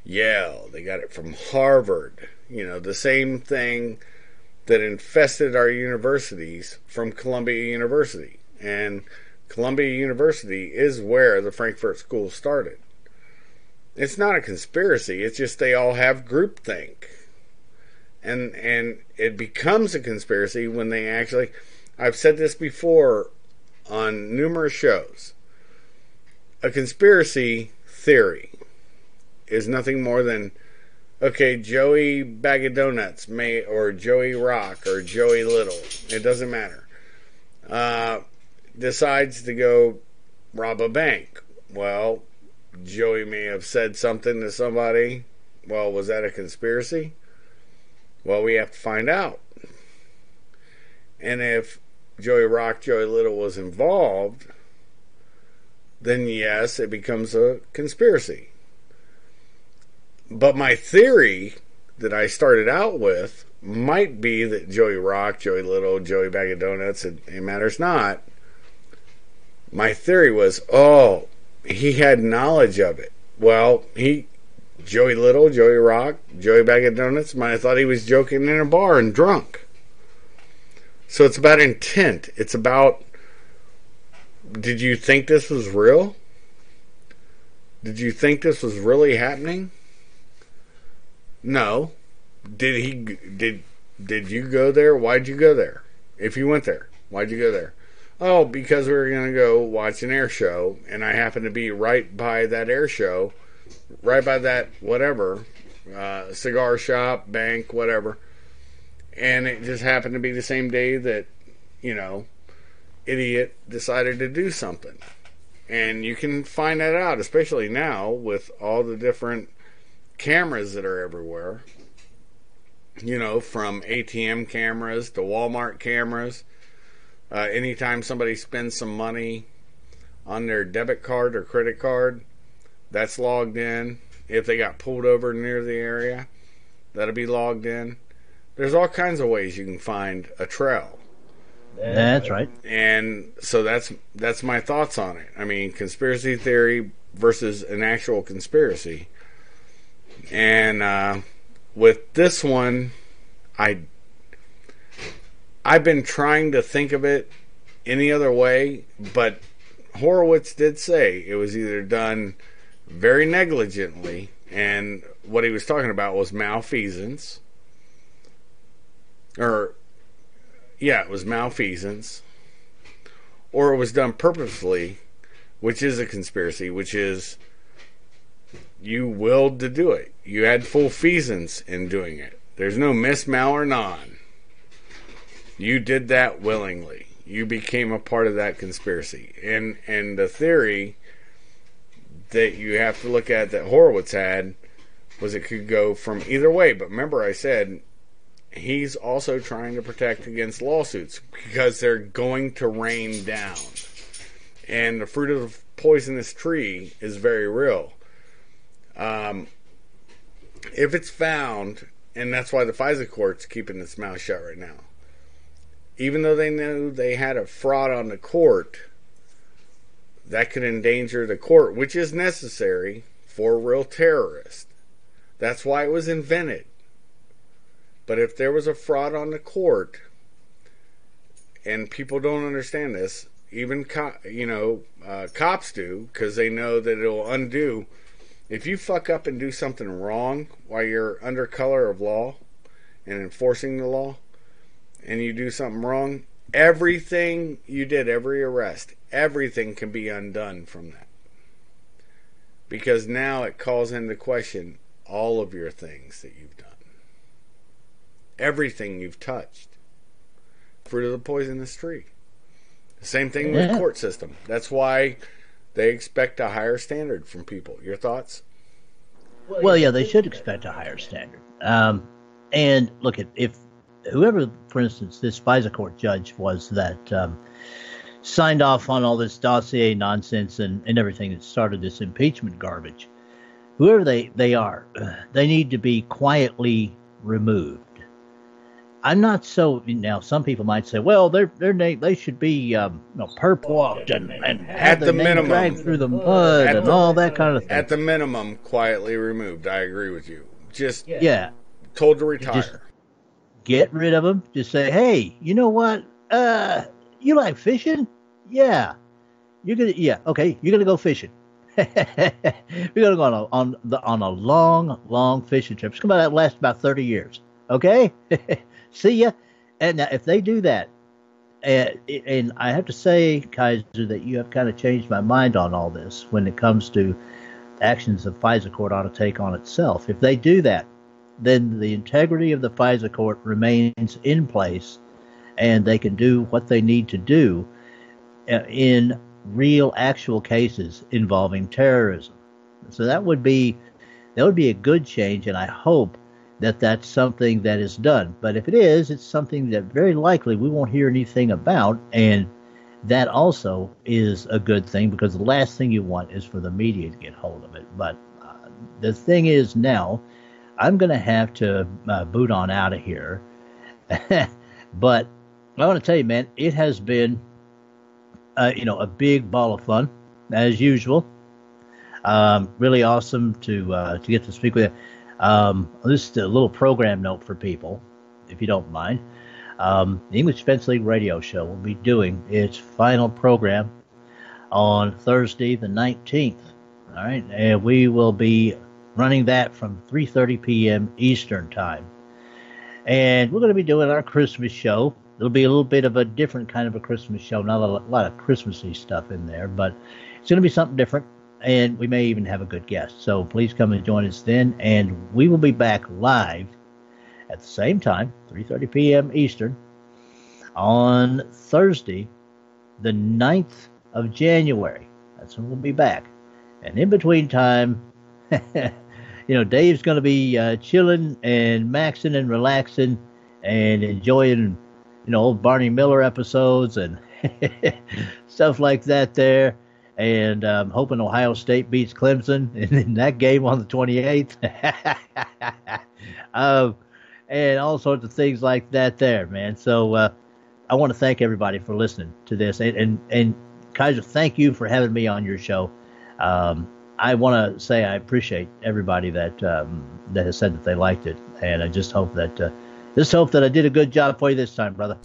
Yale. They got it from Harvard. You know, the same thing that infested our universities from Columbia University. And Columbia University is where the Frankfurt School started. It's not a conspiracy. It's just they all have groupthink. And it becomes a conspiracy when they actually... I've said this before on numerous shows. A conspiracy theory is nothing more than, okay, Joey Bag of Donuts or Joey Rock or Joey Little, it doesn't matter, decides to go rob a bank. Well, Joey may have said something to somebody. Well, was that a conspiracy? Well, we have to find out. And if Joey Rock, Joey Little was involved, then yes, it becomes a conspiracy. But my theory that I started out with might be that Joey Rock, Joey Little, Joey Bag of Donuts, it matters not. My theory was, he had knowledge of it. Well, Joey Little, Joey Rock, Joey Bag of Donuts might have thought he was joking in a bar and drunk. So it's about intent. It's about, did you think this was real? Did you think this was really happening? No. Did you go there? Why'd you go there? If you went there, why'd you go there? Oh, because we were going to go watch an air show, and I happened to be right by that air show, right by that whatever, cigar shop, bank, whatever. And it just happened to be the same day that, idiot decided to do something. And you can find that out, especially now with all the different cameras that are everywhere. From ATM cameras to Walmart cameras. Anytime somebody spends some money on their debit card or credit card, that's logged in. If they got pulled over near the area, that'll be logged in. There's all kinds of ways you can find a trail. That's right. And so that's my thoughts on it. I mean, conspiracy theory versus an actual conspiracy. And with this one, I've been trying to think of it any other way, but Horowitz did say it was either done very negligently, and what he was talking about was malfeasance. It was malfeasance. Or it was done purposefully, which is a conspiracy, which is you willed to do it. You had full feasance in doing it. There's no miss, mal, or non. You did that willingly. You became a part of that conspiracy. And the theory that you have to look at that Horowitz had was it could go from either way. But remember I said he's also trying to protect against lawsuits because they're going to rain down. And the fruit of the poisonous tree is very real. If it's found, and that's why the FISA court's keeping its mouth shut right now. Even though they knew they had a fraud on the court, that could endanger the court, which is necessary for a real terrorist. That's why it was invented. But if there was a fraud on the court, and people don't understand this, even cops do, because they know that it'll undo. If you fuck up and do something wrong while you're under color of law and enforcing the law, and you do something wrong, everything you did, every arrest, everything can be undone from that. Because now it calls into question all of your things that you've done. Everything you've touched. Fruit of the poisonous tree. The same thing with the court system. That's why they expect a higher standard from people. Your thoughts? Well, yeah, they should expect a higher standard. And look, if whoever, for instance, this FISA court judge was that signed off on all this dossier nonsense and everything that started this impeachment garbage. Whoever they are, they need to be quietly removed. I'm not so now. Some people might say, "Well, they should be perp walked and have At their the name minimum. dragged through the mud At and the- all that kind of thing." At the minimum, quietly removed. I agree with you. Just Yeah, told to retire. just get rid of them. Just say, "Hey, you know what? You like fishing? Yeah, okay, you're gonna go fishing." We're gonna go on a long fishing trip. It's gonna last about 30 years. Okay, see ya. And now, if they do that, and I have to say, Kaiser, that you have kind of changed my mind on all this when it comes to actions the FISA court ought to take on itself. If they do that, then the integrity of the FISA court remains in place, and they can do what they need to do in real, actual cases involving terrorism. So that would be a good change, and I hope that that's something that is done. But if it is, it's something that very likely we won't hear anything about, and that also is a good thing, because the last thing you want is for the media to get hold of it. But the thing is, now I'm going to have to boot on out of here. But I want to tell you, man, it has been a big ball of fun, as usual. Really awesome to get to speak with you. This is a little program note for people, if you don't mind. The English Defense League radio show will be doing its final program on Thursday, the 19th. All right, and we will be running that from 3:30 p.m. Eastern Time. And we're going to be doing our Christmas show. It'll be a little bit of a different kind of a Christmas show. Not a lot of Christmassy stuff in there, but it's going to be something different. And we may even have a good guest. So please come and join us then. And we will be back live at the same time, 3:30 p.m. Eastern, on Thursday, the 9th of January. That's when we'll be back. And in between time, Dave's going to be chilling and maxing and relaxing and enjoying old Barney Miller episodes and stuff like that there. And hoping Ohio State beats Clemson in that game on the 28th. And all sorts of things like that there, man. So I want to thank everybody for listening to this. And Kaiser, thank you for having me on your show. I want to say I appreciate everybody that has said that they liked it. And I just hope that I did a good job for you this time, brother.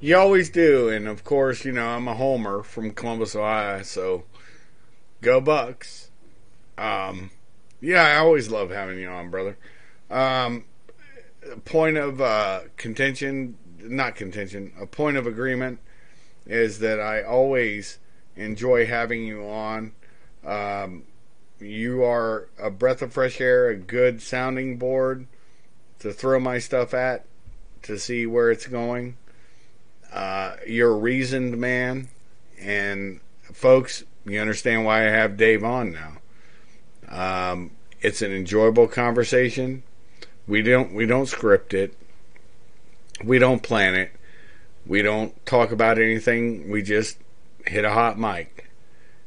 You always do. And, of course, I'm a homer from Columbus, Ohio, so go Bucks. I always love having you on, brother. Point of a point of agreement is that I always enjoy having you on. You are a breath of fresh air, a good sounding board to throw my stuff at, to see where it's going. You're a reasoned man, and folks, you understand why I have Dave on now. It's an enjoyable conversation. We don't script it. We don't plan it. We don't talk about anything. We just hit a hot mic,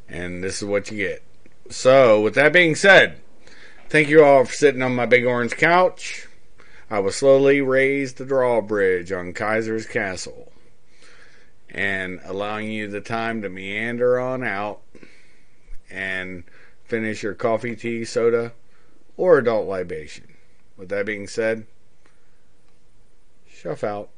and this is what you get. So, with that being said, thank you all for sitting on my big orange couch. I will slowly raise the drawbridge on Kaisers Kastle, and allowing you the time to meander on out and finish your coffee, tea, soda, or adult libation. With that being said, shuff out.